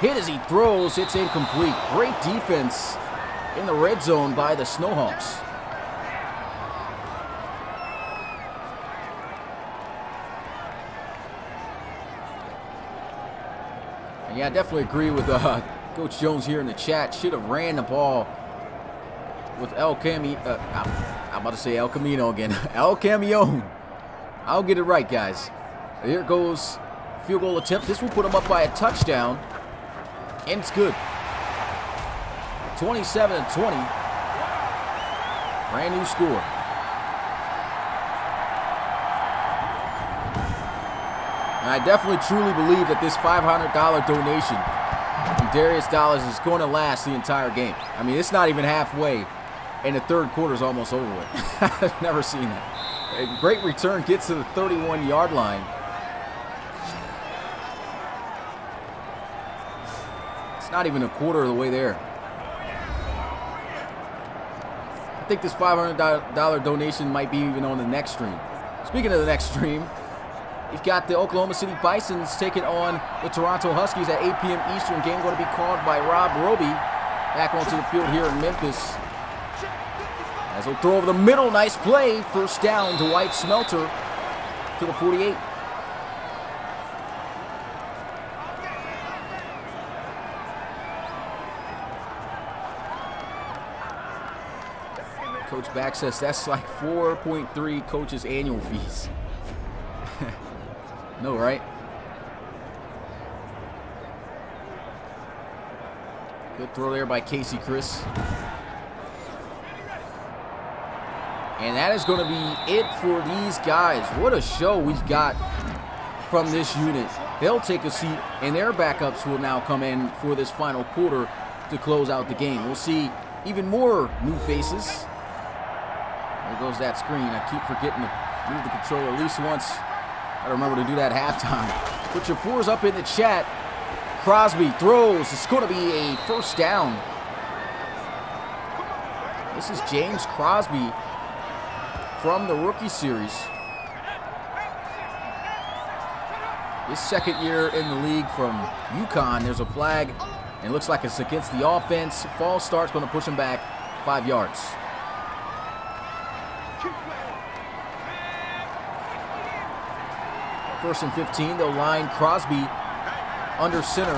Hit as he throws. It's incomplete. Great defense in the red zone by the Snowhawks. And yeah, I definitely agree with Coach Jones here in the chat. Should have ran the ball with El Camino. I'm about to say El Camino again. El Camion. I'll get it right, guys. Here goes field goal attempt. This will put him up by a touchdown. And it's good. 27-20. Brand new score. And I definitely truly believe that this $500 donation from Darius Dollars is going to last the entire game. I mean, it's not even halfway, and the 3rd quarter is almost over with. I've never seen that. A great return, gets to the 31-yard line. It's not even a quarter of the way there. I think this $500 donation might be even on the next stream. Speaking of the next stream, you've got the Oklahoma City Bisons taking on the Toronto Huskies at 8 p.m. Eastern. Game going to be called by Rob Roby. Back onto the field here in Memphis. As he'll throw over the middle. Nice play. First down to White Smelter to the 48. Coach Back says that's like 4.3 coaches' annual fees. No, right? Good throw there by Casey Chris. And that is going to be it for these guys. What a show we've got from this unit. They'll take a seat, and their backups will now come in for this final quarter to close out the game. We'll see even more new faces. There goes that screen. I keep forgetting to move the controller at least once. I remember to do that at halftime. Put your 4s up in the chat. Crosby throws. It's going to be a first down. This is James Crosby from the rookie series. His 2nd year in the league from UConn. There's a flag, and it looks like it's against the offense. False start's going to push him back 5 yards. First and 15, they'll line Crosby under center.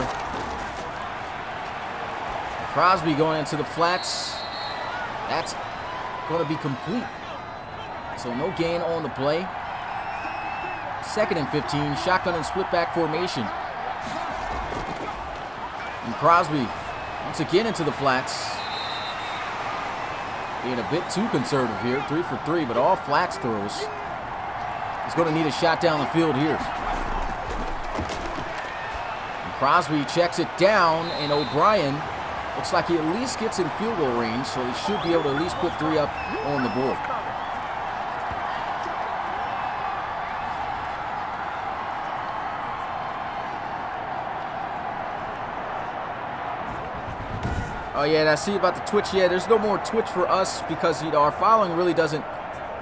Crosby going into the flats. That's going to be complete. So no gain on the play. 2nd and 15, shotgun and split back formation. And Crosby once again into the flats. Being a bit too conservative here, 3 for 3, but all flats throws. He's going to need a shot down the field here. And Crosby checks it down, and O'Brien looks like he at least gets in field goal range, so he should be able to at least put 3 up on the board. Oh yeah, and I see about the Twitch. Yeah, there's no more Twitch for us because our following really doesn't.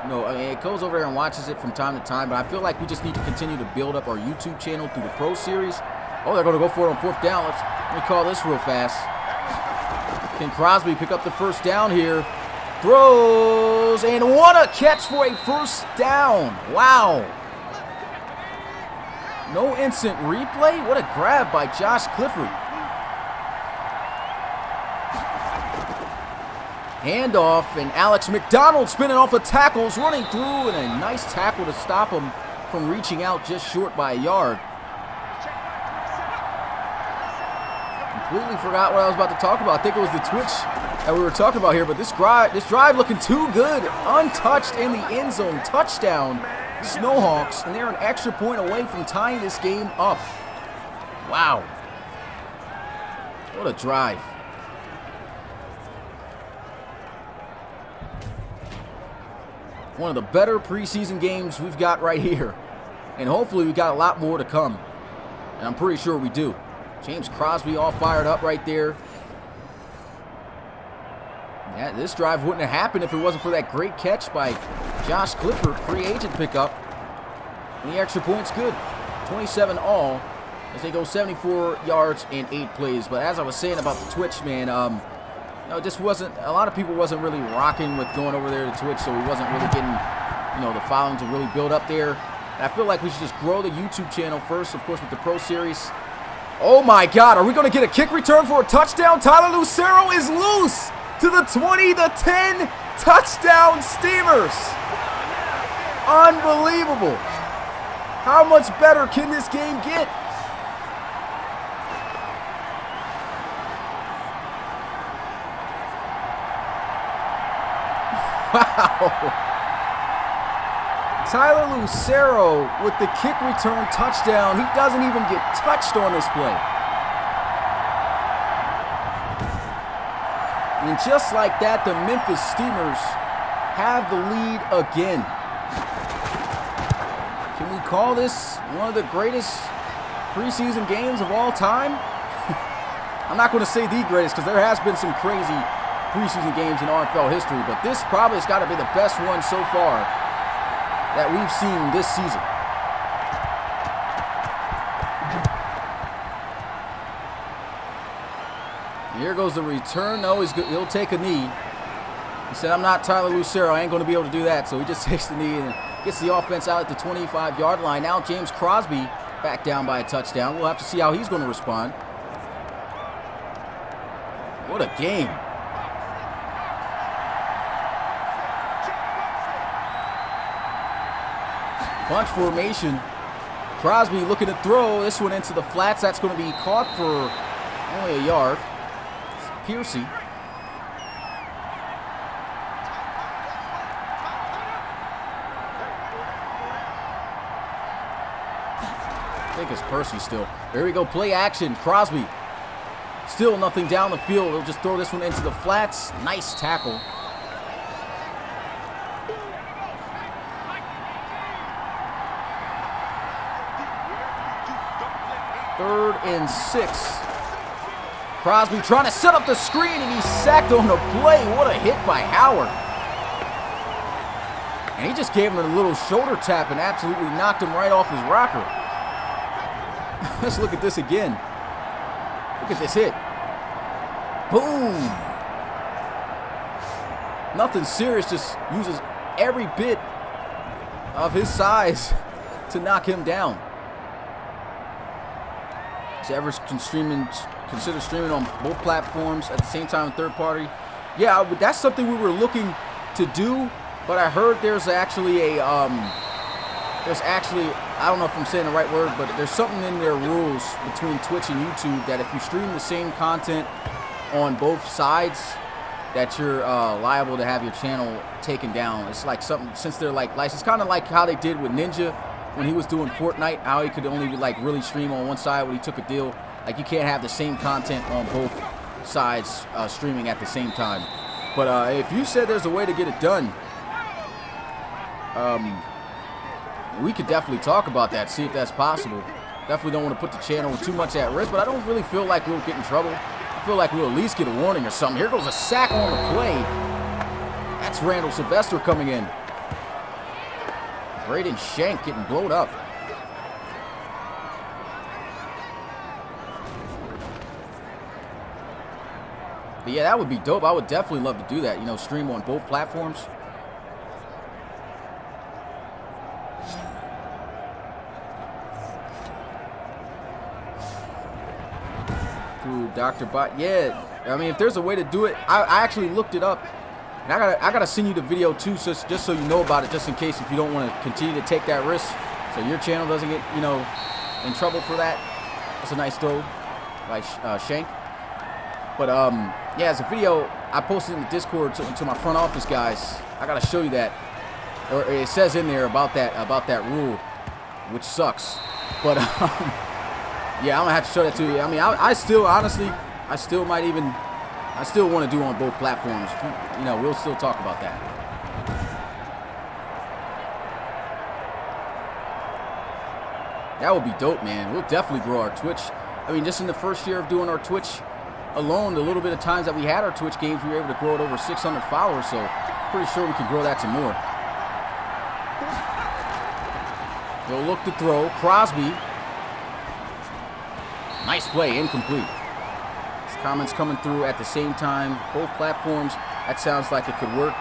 No, I mean, it goes over there and watches it from time to time, but I feel like we just need to continue to build up our YouTube channel through the Pro Series. Oh, they're going to go for it on 4th down. Let me call this real fast. Can Crosby pick up the first down here? Throws, and what a catch for a first down. Wow. No instant replay? What a grab by Josh Clifford. Handoff, and Alex McDonald spinning off the tackles, running through, and a nice tackle to stop him from reaching out just short by a yard. Completely forgot what I was about to talk about. I think it was the Twitch that we were talking about here, but this drive looking too good. Untouched in the end zone. Touchdown, Snowhawks, and they're an extra point away from tying this game up. Wow. What a drive. One of the better preseason games we've got right here. And hopefully we've got a lot more to come. And I'm pretty sure we do. James Crosby all fired up right there. Yeah, this drive wouldn't have happened if it wasn't for that great catch by Josh Clifford, free agent pickup. And the extra point's good. 27 all as they go 74 yards in 8 plays. But as I was saying about the Twitch, man, just wasn't, a lot of people wasn't really rocking with going over there to Twitch, so we wasn't really getting, the following to really build up there. And I feel like we should just grow the YouTube channel first, of course, with the Pro Series. Oh my God, are we going to get a kick return for a touchdown? Tyler Lucero is loose to the 20, the 10, touchdown Steamers. Unbelievable. How much better can this game get? Wow. Tyler Lucero with the kick return touchdown. He doesn't even get touched on this play. And just like that, the Memphis Steamers have the lead again. Can we call this one of the greatest preseason games of all time? I'm not going to say the greatest because there has been some crazy preseason games in RFL history, but this probably has got to be the best one so far that we've seen this season. Here goes the return. No, he'll take a knee. He said, I'm not Tyler Lucero. I ain't going to be able to do that. So he just takes the knee and gets the offense out at the 25-yard line. Now James Crosby back down by a touchdown. We'll have to see how he's going to respond. What a game. Bunch formation. Crosby looking to throw this one into the flats. That's going to be caught for only a yard. It's Piercy. I think it's Percy still. There we go. Play action. Crosby. Still nothing down the field. He'll just throw this one into the flats. Nice tackle. Third and 6. Crosby trying to set up the screen, and he's sacked on the play. What a hit by Howard. And he just gave him a little shoulder tap and absolutely knocked him right off his rocker. Let's look at this again. Look at this hit. Boom. Nothing serious, just uses every bit of his size to knock him down. Is ever consider streaming on both platforms at the same time, third party? Yeah, that's something we were looking to do, but I heard there's actually a I don't know if I'm saying the right word, but there's something in their rules between Twitch and YouTube that if you stream the same content on both sides, that you're liable to have your channel taken down. It's like something, since they're like licensed, kind of like how they did with Ninja when he was doing Fortnite, how he could only like really stream on one side when he took a deal. Like you can't have the same content on both sides streaming at the same time. But if you said there's a way to get it done, we could definitely talk about that, see if that's possible. Definitely don't want to put the channel too much at risk, but I don't really feel like we'll get in trouble. I feel like we'll at least get a warning or something. Here goes a sack on the play. That's Randall Sylvester coming in. Braden Shank getting blown up. But yeah, that would be dope. I would definitely love to do that, stream on both platforms. Through Dr. Bot. Yeah, I mean, if there's a way to do it, I actually looked it up. And I gotta send you the video too, just so you know about it, just in case if you don't want to continue to take that risk, so your channel doesn't get, in trouble for that. That's a nice throw by Shank. But yeah, it's a video I posted in the Discord to my front office guys. I gotta show you that, or it says in there about that rule, which sucks. But yeah, I'm gonna have to show that to you. I mean, I still honestly, I still want to do on both platforms. We'll still talk about that. That would be dope, man. We'll definitely grow our Twitch. I mean, just in the first year of doing our Twitch alone, the little bit of times that we had our Twitch games, we were able to grow it over 600 followers, so pretty sure we could grow that to more. They'll look to throw. Crosby. Nice play, incomplete. Comments coming through at the same time. Both platforms. That sounds like it could work.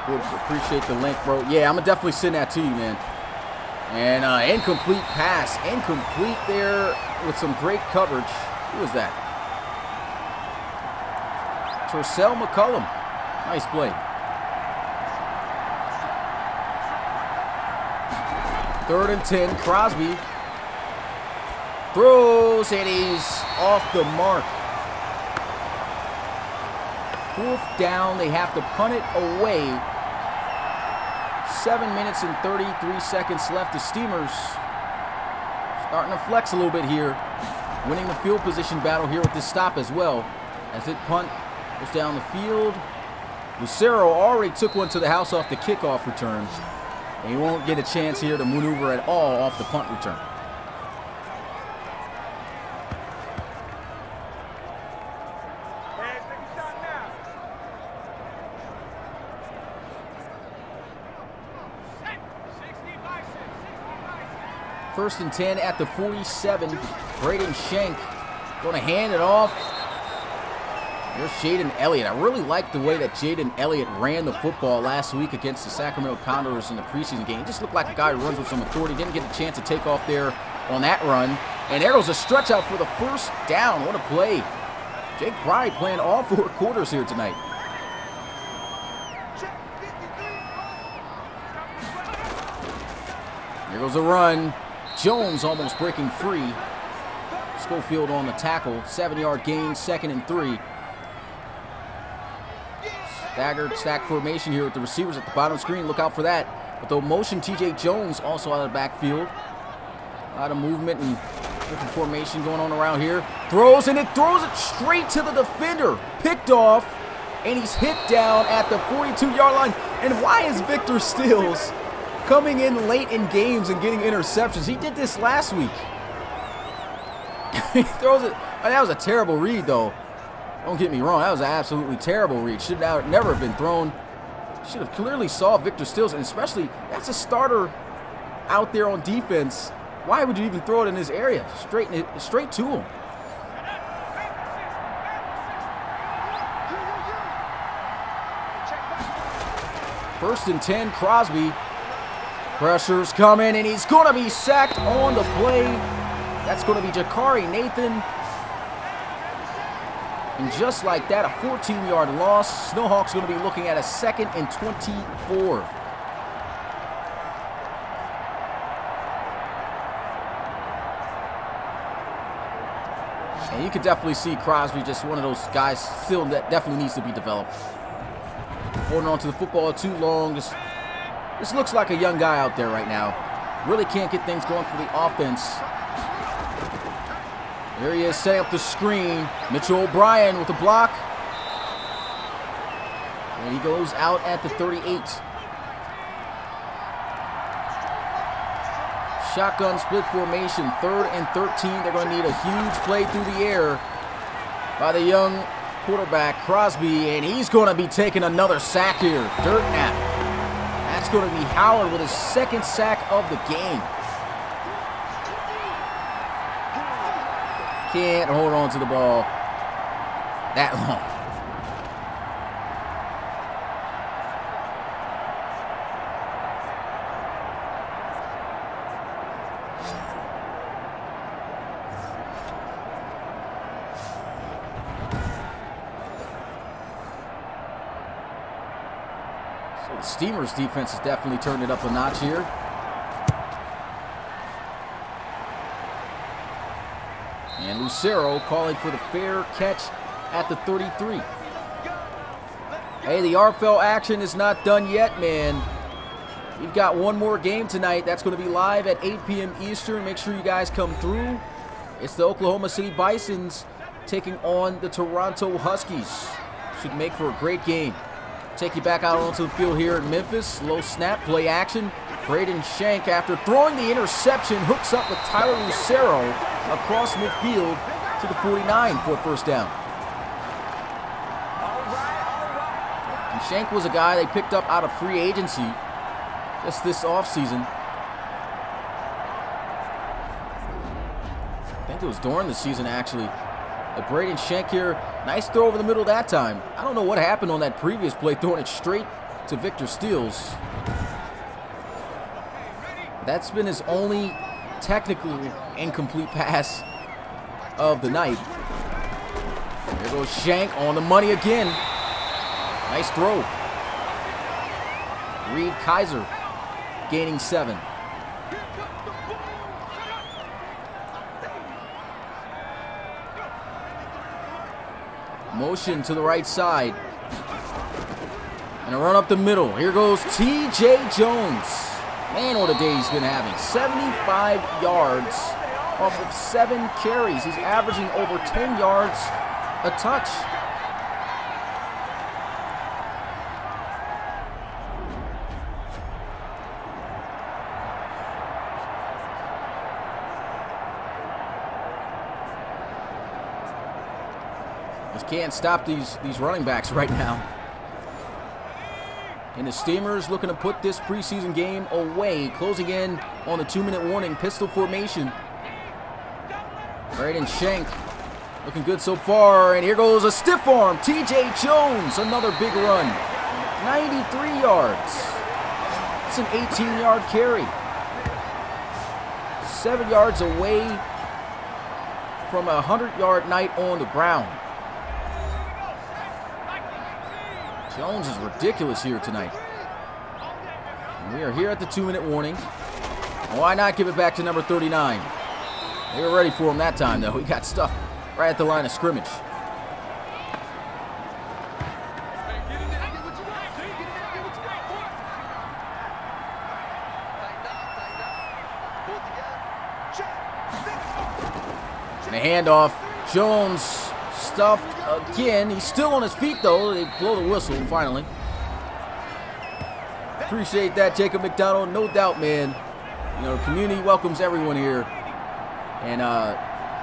Would appreciate the link, bro. Yeah, I'm going to definitely send that to you, man. And incomplete pass. Incomplete there with some great coverage. Who was that? Tercel McCullum. Nice play. Third and 10. Crosby throws, and he's off the mark. Fourth down, they have to punt it away. 7 minutes and 33 seconds left. The Steamers starting to flex a little bit here. Winning the field position battle here with this stop as well. As it punt goes down the field. Lucero already took one to the house off the kickoff return. And he won't get a chance here to maneuver at all off the punt return. First and 10 at the 47. Braden Shank going to hand it off. There's Jaden Elliott. I really liked the way that Jaden Elliott ran the football last week against the Sacramento Condors in the preseason game. He just looked like a guy who runs with some authority. Didn't get a chance to take off there on that run. And there goes a stretch out for the first down. What a play. Jake Pride playing all 4 quarters here tonight. There goes a run. Jones almost breaking free. Schofield on the tackle. 7-yard gain, 2nd and 3. Staggered stack formation here with the receivers at the bottom screen. Look out for that. But the motion, TJ Jones also out of the backfield. A lot of movement and different formation going on around here. Throws, and it throws it straight to the defender. Picked off, and he's hit down at the 42-yard line. And why is Victor Stills coming in late in games and getting interceptions? He did this last week. He throws it. That was a terrible read, though. Don't get me wrong. That was an absolutely terrible read. Should never have been thrown. Should have clearly saw Victor Stills, and especially that's a starter out there on defense. Why would you even throw it in his area? Straight to him. First and 10, Crosby. Pressure's coming, and he's going to be sacked on the play. That's going to be Jakari Nathan. And just like that, a 14-yard loss. Snowhawks going to be looking at a 2nd and 24. And you can definitely see Crosby, just one of those guys still that definitely needs to be developed. Holding on to the football too long. This looks like a young guy out there right now. Really can't get things going for the offense. There he is, setting up the screen. Mitchell O'Brien with the block. And he goes out at the 38. Shotgun split formation, 3rd and 13. They're going to need a huge play through the air by the young quarterback, Crosby, and he's going to be taking another sack here. Dirt nap. That's going to be Howard with his 2nd sack of the game. Can't hold on to the ball that long. So the Steamers defense has definitely turned it up a notch here. And Lucero calling for the fair catch at the 33. Hey, the RFL action is not done yet, man. We've got one more game tonight. That's going to be live at 8 p.m. Eastern. Make sure you guys come through. It's the Oklahoma City Bisons taking on the Toronto Huskies. Should make for a great game. Take you back out onto the field here in Memphis. Low snap, play action. Braden Shank, after throwing the interception, hooks up with Tyler Lucero across midfield to the 49 for a first down. And Shank was a guy they picked up out of free agency just this offseason. I think it was during the season, actually. Braden Shank here, nice throw over the middle that time. I don't know what happened on that previous play, throwing it straight to Victor Steels. That's been his only technical incomplete pass of the night. There goes Shank on the money again. Nice throw. Reed Kaiser gaining 7. Motion to the right side. And a run up the middle. Here goes T.J. Jones. Man, what a day he's been having. 75 yards off of 7 carries. He's averaging over 10 yards a touch. Just can't stop these running backs right now. And the Steamers looking to put this preseason game away, closing in on the 2-minute warning, pistol formation. Braden Shank looking good so far, and here goes a stiff arm. T.J. Jones, another big run. 93 yards. It's an 18-yard carry. 7 yards away from a 100-yard night on the ground. Jones is ridiculous here tonight. And we are here at the 2-minute warning. Why not give it back to number 39? They were ready for him that time, though. He got stuffed right at the line of scrimmage. And a handoff. Jones stuffed again. He's still on his feet, though. They blow the whistle, finally. Appreciate that, Jacob McDonald. No doubt, man. You know, the community welcomes everyone here. And,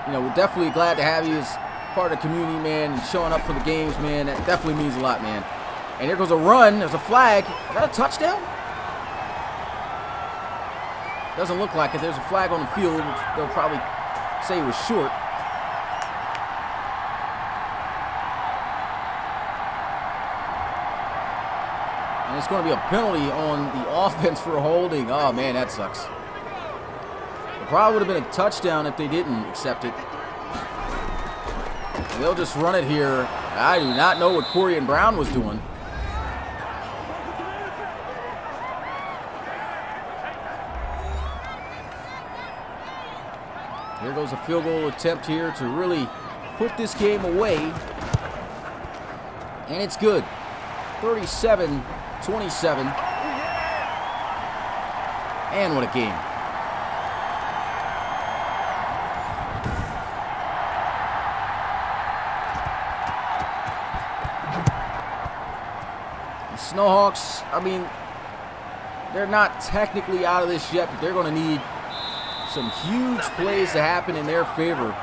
you know, we're definitely glad to have you as part of the community, man, and showing up for the games, man. That definitely means a lot, man. And here goes a run. There's a flag. Is that a touchdown? Doesn't look like it. There's a flag on the field, which they'll probably say it was short. And it's going to be a penalty on the offense for holding. Oh, man, that sucks. It probably would have been a touchdown if they didn't accept it. They'll just run it here. I do not know what Corian Brown was doing. Here goes a field goal attempt here to really put this game away. And it's good. 37-27. And what a game. The Snowhawks, I mean, they're not technically out of this yet, but they're going to need some huge plays to happen in their favor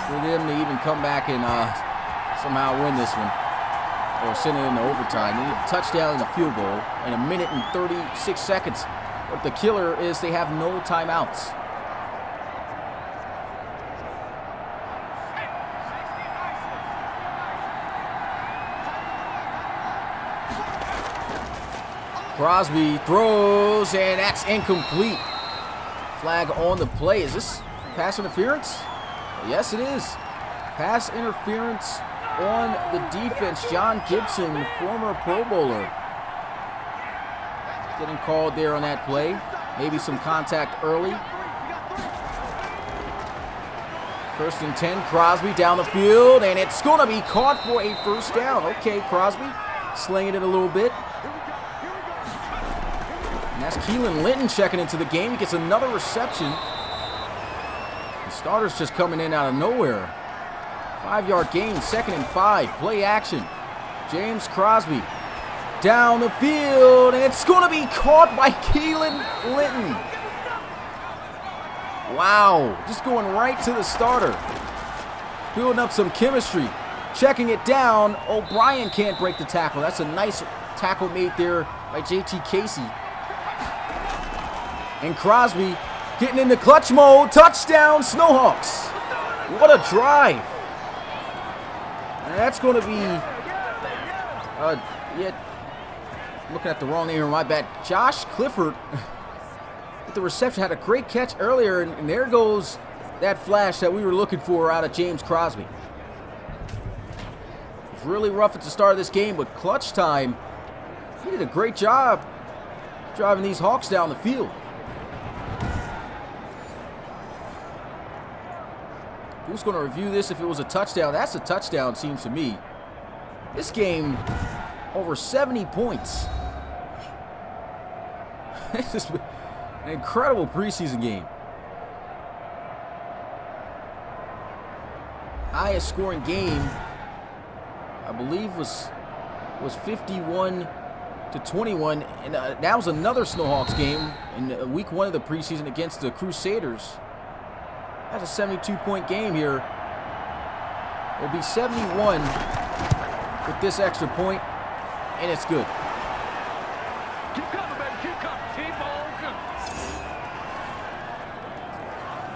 for them to even come back and somehow win this one or send it into overtime. They need a touchdown and a field goal in 1 minute and 36 seconds. But the killer is they have no timeouts. Crosby throws, and that's incomplete. Flag on the play. Is this pass interference? Yes, it is. Pass interference on the defense. John Gibson, the former Pro Bowler, getting called there on that play. Maybe some contact early. 1st and 10. Crosby down the field, and it's going to be caught for a first down. Okay, Crosby slinging it a little bit. And that's Keelan Linton checking into the game. He gets another reception. The starter's just coming in out of nowhere. 5-yard gain, 2nd and 5. Play action. James Crosby down the field, and it's going to be caught by Keelan Linton. Wow, just going right to the starter. Building up some chemistry. Checking it down. O'Brien can't break the tackle. That's a nice tackle made there by JT Casey. And Crosby getting into clutch mode. Touchdown, Snowhawks. What a drive. And that's going to be, looking at the wrong name here, my bad. Josh Clifford with the reception, had a great catch earlier, and there goes that flash that we were looking for out of James Crosby. It was really rough at the start of this game, but clutch time, he did a great job driving these Hawks down the field. Who's going to review this if it was a touchdown? That's a touchdown, seems to me. This game, over 70 points. This is an incredible preseason game. Highest scoring game, I believe, was 51-21, and that was another Snowhawks game in week 1 of the preseason against the Crusaders. That's a 72-point game here. It'll be 71 with this extra point, and it's good. Keep coming, baby. Keep coming. Keep on coming.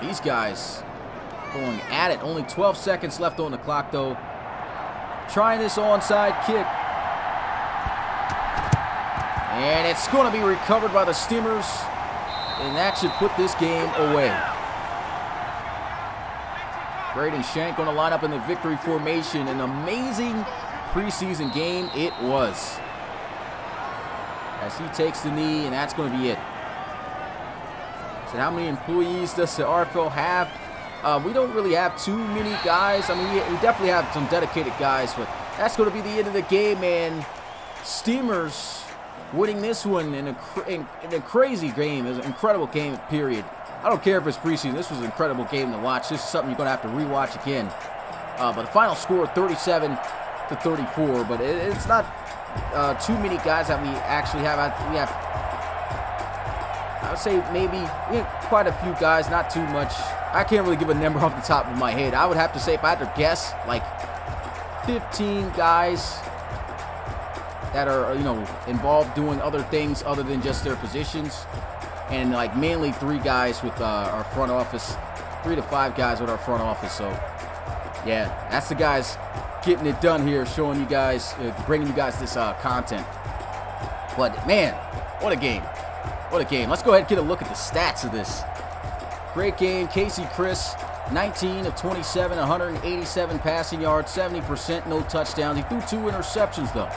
These guys going at it. Only 12 seconds left on the clock, though. Trying this onside kick. And it's going to be recovered by the Steamers, and that should put this game away. Braden Shank going to line up in the victory formation. An amazing preseason game it was. As he takes the knee, and that's going to be it. So how many employees does the RFL have? We don't really have too many guys. I mean, we definitely have some dedicated guys, but that's going to be the end of the game, man. Steamers winning this one in a crazy game. It was an incredible game, period. I don't care if it's preseason. This was an incredible game to watch. This is something you're going to have to rewatch again. But the final score, 37-34. But it's not too many guys that we actually have. We have, I would say maybe we have quite a few guys, not too much. I can't really give a number off the top of my head. I would have to say, if I had to guess, like 15 guys that are, involved doing other things other than just their positions. And like mainly 3 guys with our front office, 3 to 5 guys with our front office. So yeah, that's the guys getting it done here, showing you guys, bringing you guys this content. But man, what a game. What a game. Let's go ahead and get a look at the stats of this. Great game. Casey Chris, 19 of 27, 187 passing yards, 70%, no touchdowns. He threw 2 interceptions, though.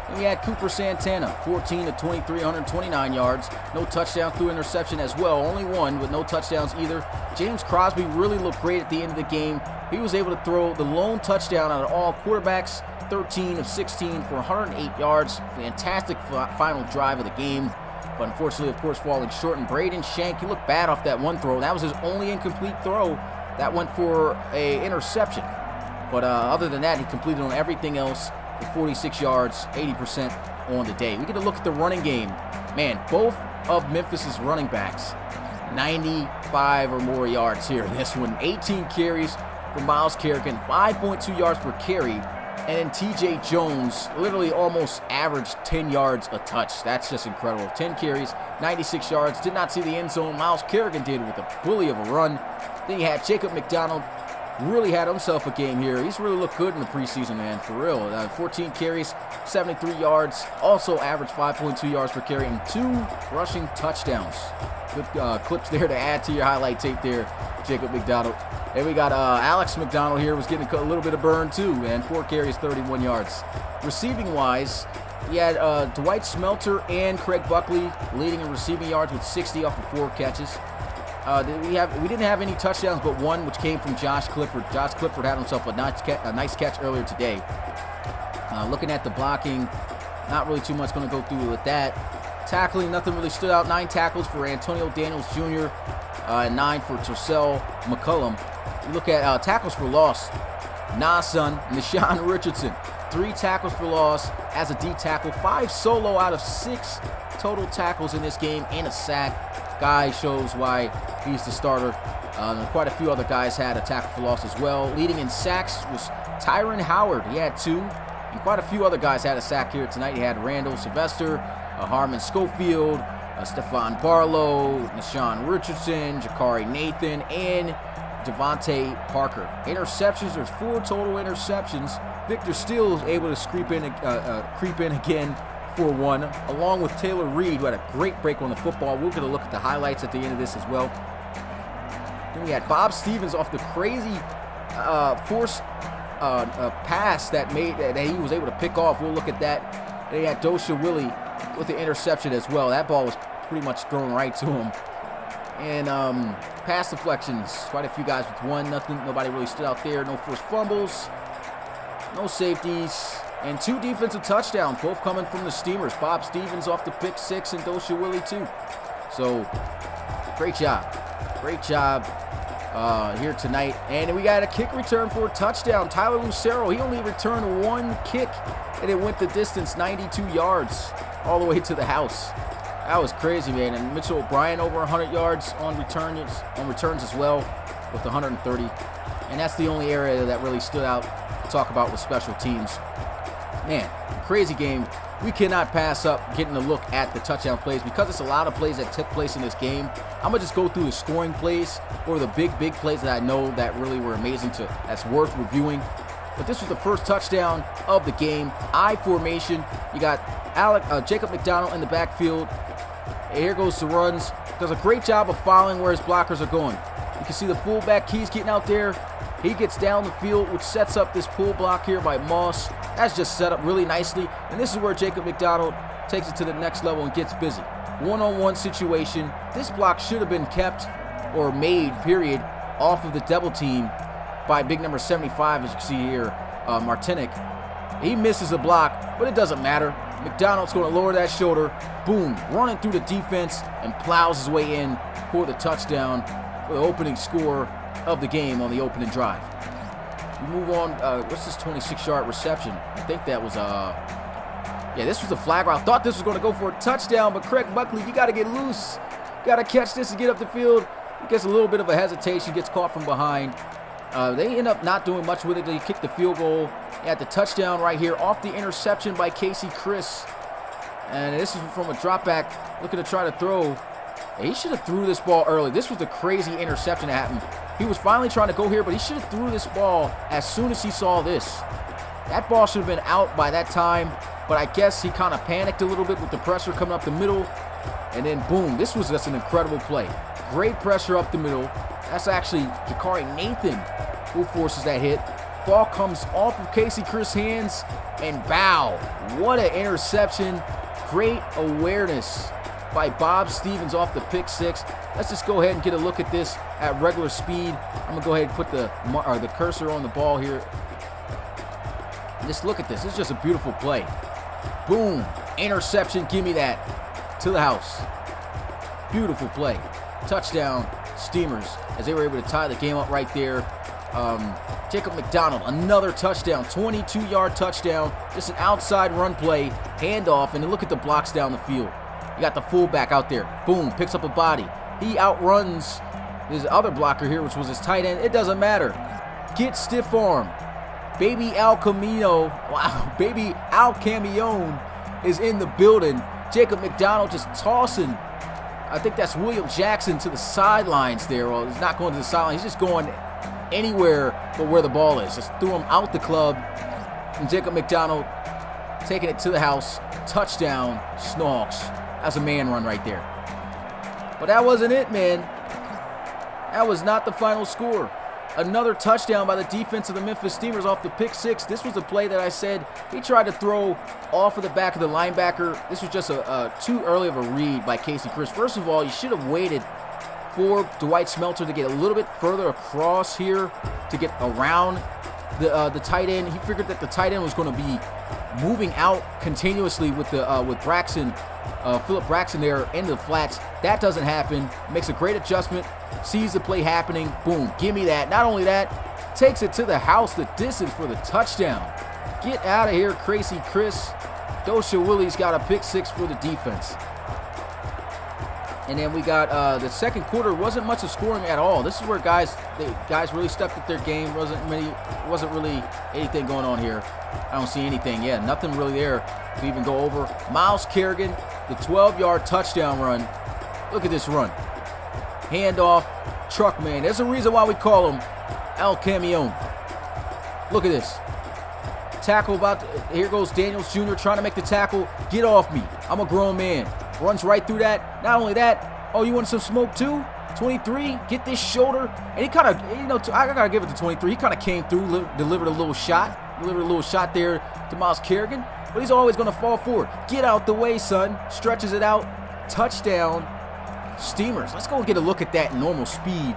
And we had Cooper Santana, 14 of 23, 129 yards, no touchdowns, threw interception as well. Only 1 with no touchdowns either. James Crosby really looked great at the end of the game. He was able to throw the lone touchdown out of all quarterbacks, 13 of 16 for 108 yards. Fantastic final drive of the game. But unfortunately, of course, falling short. And Braden Shank, he looked bad off that one throw. That was his only incomplete throw. That went for an interception. But other than that, he completed on everything else for 46 yards, 80% on the day. We get a look at the running game. Man, both of Memphis's running backs, 95 or more yards here in this one. 18 carries for Myles Kerrigan, 5.2 yards per carry. And then TJ Jones literally almost averaged 10 yards a touch. That's just incredible. 10 carries, 96 yards. Did not see the end zone. Myles Kerrigan did with a bully of a run. Then you had Jacob McDonald. Really had himself a game here. He's really looked good in the preseason, man, for real. 14 carries, 73 yards. Also averaged 5.2 yards per carry and 2 rushing touchdowns. Good clips there to add to your highlight tape there, Jacob McDonald. And we got Alex McDonald here, was getting a little bit of burn too, man. 4 carries, 31 yards. Receiving-wise, we had Dwight Smelter and Craig Buckley leading in receiving yards with 60 off of 4 catches. We didn't have any touchdowns but 1, which came from Josh Clifford. Josh Clifford had himself a nice catch earlier today. Looking at the blocking, not really too much going to go through with that. Tackling, nothing really stood out. 9 tackles for Antonio Daniels Jr., and 9 for Tercel McCullum. You look at tackles for loss. Nah, son, Nishan Richardson. 3 tackles for loss as a D tackle. 5 solo out of 6 total tackles in this game and a sack. Guy shows why he's the starter. Quite a few other guys had a tackle for loss as well. Leading in sacks was Tyron Howard. He had 2. And quite a few other guys had a sack here tonight. He had Randall Sylvester, Harmon Schofield, Stephon Barlow, Nishan Richardson, Jakari Nathan, and Devontae Parker. Interceptions, there's 4 total interceptions. Victor Steele is able to creep in again for 1, along with Taylor Reed, who had a great break on the football. We're going to look at the highlights at the end of this as well. Then we had Bob Stevens off the crazy force pass that he was able to pick off. We'll look at that. They had Dosha Willie with the interception as well. That ball was pretty much thrown right to him. And pass deflections, quite a few guys with 1, nobody really stood out there. No forced fumbles, no safeties, and 2 defensive touchdowns, both coming from the Steamers. Bob Stevens off the pick 6 and Dosha Willie too. So great job here tonight. And we got a kick return for a touchdown. Tyler Lucero, he only returned 1 kick, and it went the distance, 92 yards, all the way to the house. That was crazy, man. And Mitchell O'Brien over 100 yards on returns as well with 130. And that's the only area that really stood out to talk about with special teams. Man, crazy game. We cannot pass up getting a look at the touchdown plays because it's a lot of plays that took place in this game. I'm going to just go through the scoring plays or the big plays that I know that really were amazing that's worth reviewing. But this was the first touchdown of the game. I formation. You got Jacob McDonald in the backfield. Here goes the runs. Does a great job of following where his blockers are going. You can see the fullback Keys getting out there. He gets down the field, which sets up this pull block here by Moss. That's just set up really nicely. And this is where Jacob McDonald takes it to the next level and gets busy. One-on-one situation. This block should have been kept or made, period, off of the double team by big number 75, as you can see here, Martinic. He misses a block, but it doesn't matter. McDonald's going to lower that shoulder. Boom, running through the defense and plows his way in for the touchdown for the opening score of the game on the opening drive. We move on. What's this 26-yard reception? I think that was this was a flag route. Thought this was going to go for a touchdown, but Craig Buckley, you got to get loose. Got to catch this and get up the field. He gets a little bit of a hesitation, gets caught from behind. They end up not doing much with it. They kick the field goal at the touchdown right here off the interception by Casey Chris. And this is from a drop back looking to try to throw. He should have threw this ball early. This was the crazy interception that happened. He was finally trying to go here, but he should have threw this ball as soon as he saw this. That ball should have been out by that time, but I guess he kind of panicked a little bit with the pressure coming up the middle. And then boom, this was just an incredible play. Great pressure up the middle. That's actually Jakari Nathan who forces that hit. Ball comes off of Casey Chris' hands, and bow. What an interception. Great awareness by Bob Stevens off the pick 6. Let's just go ahead and get a look at this at regular speed. I'm going to go ahead and put the cursor on the ball here. And just look at this. It's just a beautiful play. Boom. Interception. Give me that. To the house. Beautiful play. Touchdown, Steamers, as they were able to tie the game up right there. Jacob McDonald, another touchdown, 22-yard touchdown. Just an outside run play, handoff, and then look at the blocks down the field. You got the fullback out there. Boom, picks up a body. He outruns his other blocker here, which was his tight end. It doesn't matter. Get stiff arm. Baby Al Camino, wow, baby Al Camion is in the building. Jacob McDonald just tossing. I think that's William Jackson to the sidelines there. Well, he's not going to the sidelines. He's just going anywhere but where the ball is. Just threw him out the club. And Jacob McDonald taking it to the house. Touchdown, Snowhawks. That's a man run right there. But that wasn't it, man. That was not the final score. Another touchdown by the defense of the Memphis Steamers off the pick 6. This was a play that I said he tried to throw off of the back of the linebacker. This was just too early of a read by Casey Chris. First of all, you should have waited for Dwight Smelter to get a little bit further across here to get around the tight end. He figured that the tight end was going to be moving out continuously with Braxton, Philip Braxton there in the flats. That doesn't happen. Makes a great adjustment. Sees the play happening. Boom. Give me that. Not only that, takes it to the house, the distance for the touchdown. Get out of here, Crazy Chris. Dosha Willie's got a pick 6 for the defense. And then we got the second quarter. Wasn't much of scoring at all. This is where guys really stepped up their game. Wasn't really anything going on here. I don't see anything. Yeah, nothing really there to even go over. Miles Kerrigan, the 12-yard touchdown run. Look at this run. Handoff, truck man. There's a reason why we call him El Camion. Look at this. Tackle here goes Daniels Jr. trying to make the tackle. Get off me. I'm a grown man. Runs right through that. Not only that, oh, you want some smoke too? 23, get this shoulder. And he kind of, I got to give it to 23. He kind of came through, delivered a little shot. Delivered a little shot there to Miles Kerrigan. But he's always going to fall forward. Get out the way, son. Stretches it out. Touchdown. Steamers. Let's go get a look at that normal speed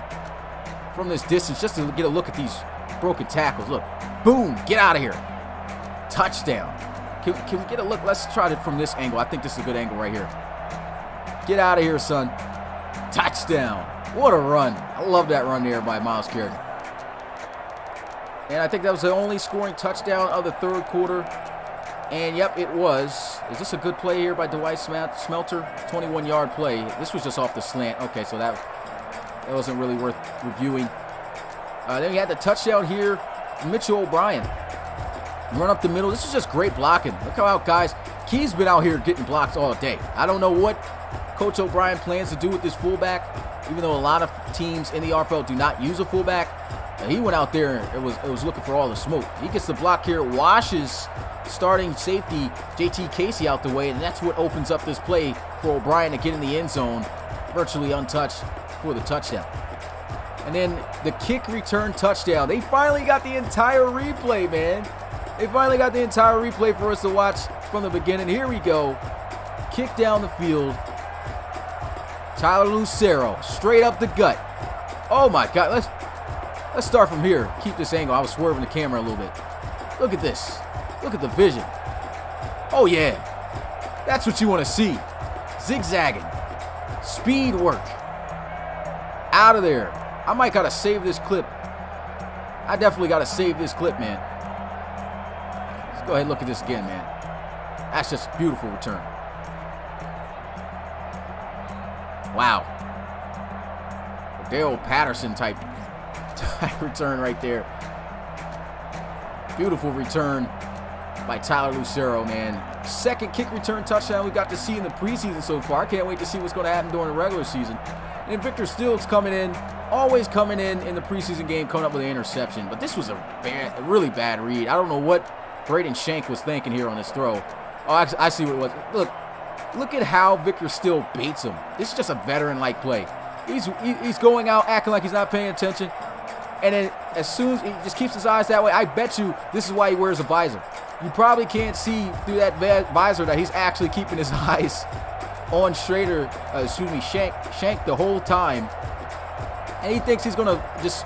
from this distance just to get a look at these broken tackles. Look. Boom. Get out of here. Touchdown. Can we get a look? Let's try it from this angle. I think this is a good angle right here. Get out of here, son. Touchdown. What a run. I love that run there by Miles Kerrigan. And I think that was the only scoring touchdown of the third quarter. And, yep, it was. Is this a good play here by Dwight Smelter? 21-yard play. This was just off the slant. Okay, so that wasn't really worth reviewing. Then we had the touchdown here. Mitchell O'Brien. Run up the middle. This is just great blocking. Look how out, guys. Key's been out here getting blocks all day. I don't know what Coach O'Brien plans to do with this fullback, even though a lot of teams in the RFL do not use a fullback. He went out there and it was looking for all the smoke. He gets the block here, washes starting safety JT Casey out the way, and that's what opens up this play for O'Brien to get in the end zone, virtually untouched for the touchdown. And then the kick return touchdown. They finally got the entire replay, man. They finally got the entire replay for us to watch from the beginning. Here we go. Kick down the field. Tyler Lucero, straight up the gut. Oh my God, let's start from here. Keep this angle. I was swerving the camera a little bit. Look at this. Look at the vision. Oh yeah, that's what you want to see. Zigzagging, speed work. Out of there. I might gotta save this clip. I definitely gotta save this clip, man. Let's go ahead and look at this again, man. That's just a beautiful return. Wow. Daryl Patterson type return right there. Beautiful return by Tyler Lucero, man. Second kick return touchdown we got to see in the preseason so far. I can't wait to see what's going to happen during the regular season. And Victor Stills coming in, always coming in the preseason game, coming up with an interception. But this was a really bad read. I don't know what Braden Shank was thinking here on this throw. Oh, I see what it was. Look at how Victor Still baits him. This is just a veteran-like play. He's going out acting like he's not paying attention. And then as soon as he just keeps his eyes that way, I bet you this is why he wears a visor. You probably can't see through that visor that he's actually keeping his eyes on Shank the whole time. And he thinks he's going to just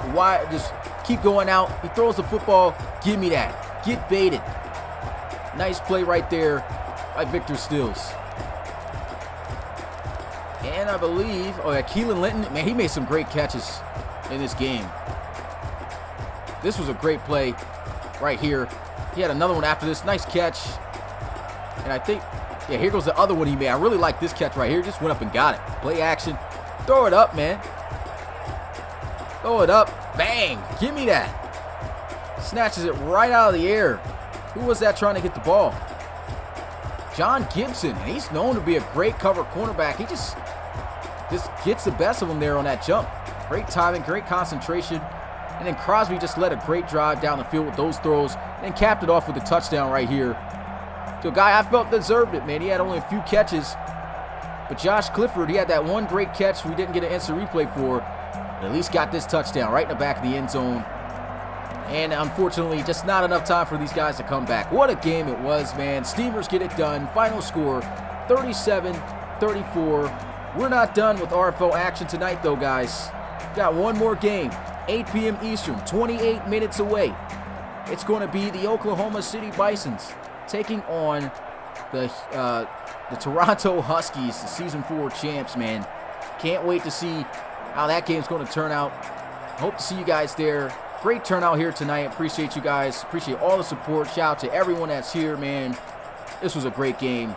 keep going out. He throws the football. Give me that. Get baited. Nice play right there by Victor Stills. And I believe, Keelan Linton, man, he made some great catches in this game. This was a great play right here. He had another one after this. Nice catch. And I think, yeah, here goes the other one he made. I really like this catch right here. Just went up and got it. Play action. Throw it up, man. Throw it up. Bang. Give me that. Snatches it right out of the air. Who was that trying to get the ball? John Gibson. And he's known to be a great cover cornerback. He just gets the best of him there on that jump. Great timing, great concentration. And then Crosby just led a great drive down the field with those throws and then capped it off with a touchdown right here to a guy I felt deserved it, man. He had only a few catches. But Josh Clifford, he had that one great catch we didn't get an instant replay for. But at least got this touchdown right in the back of the end zone. And unfortunately, just not enough time for these guys to come back. What a game it was, man. Steamers get it done. Final score, 37-34. We're not done with RFL action tonight, though, guys. Got one more game, 8 p.m. Eastern, 28 minutes away. It's going to be the Oklahoma City Bisons taking on the Toronto Huskies, the Season 4 champs, man. Can't wait to see how that game's going to turn out. Hope to see you guys there. Great turnout here tonight. Appreciate you guys. Appreciate all the support. Shout out to everyone that's here, man. This was a great game.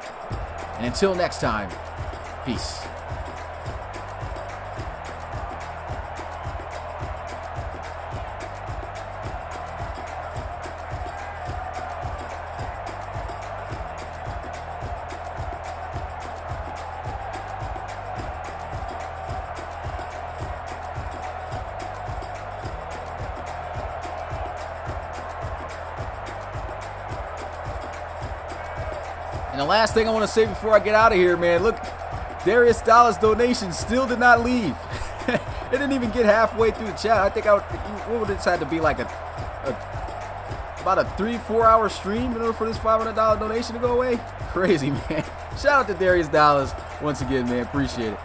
And until next time, peace. And the last thing I want to say before I get out of here, man, look, Darius Dallas' donation still did not leave. It didn't even get halfway through the chat. I think what would this had to be like about a 3-4 hour stream in order for this $500 donation to go away? Crazy, man. Shout out to Darius Dallas once again, man. Appreciate it.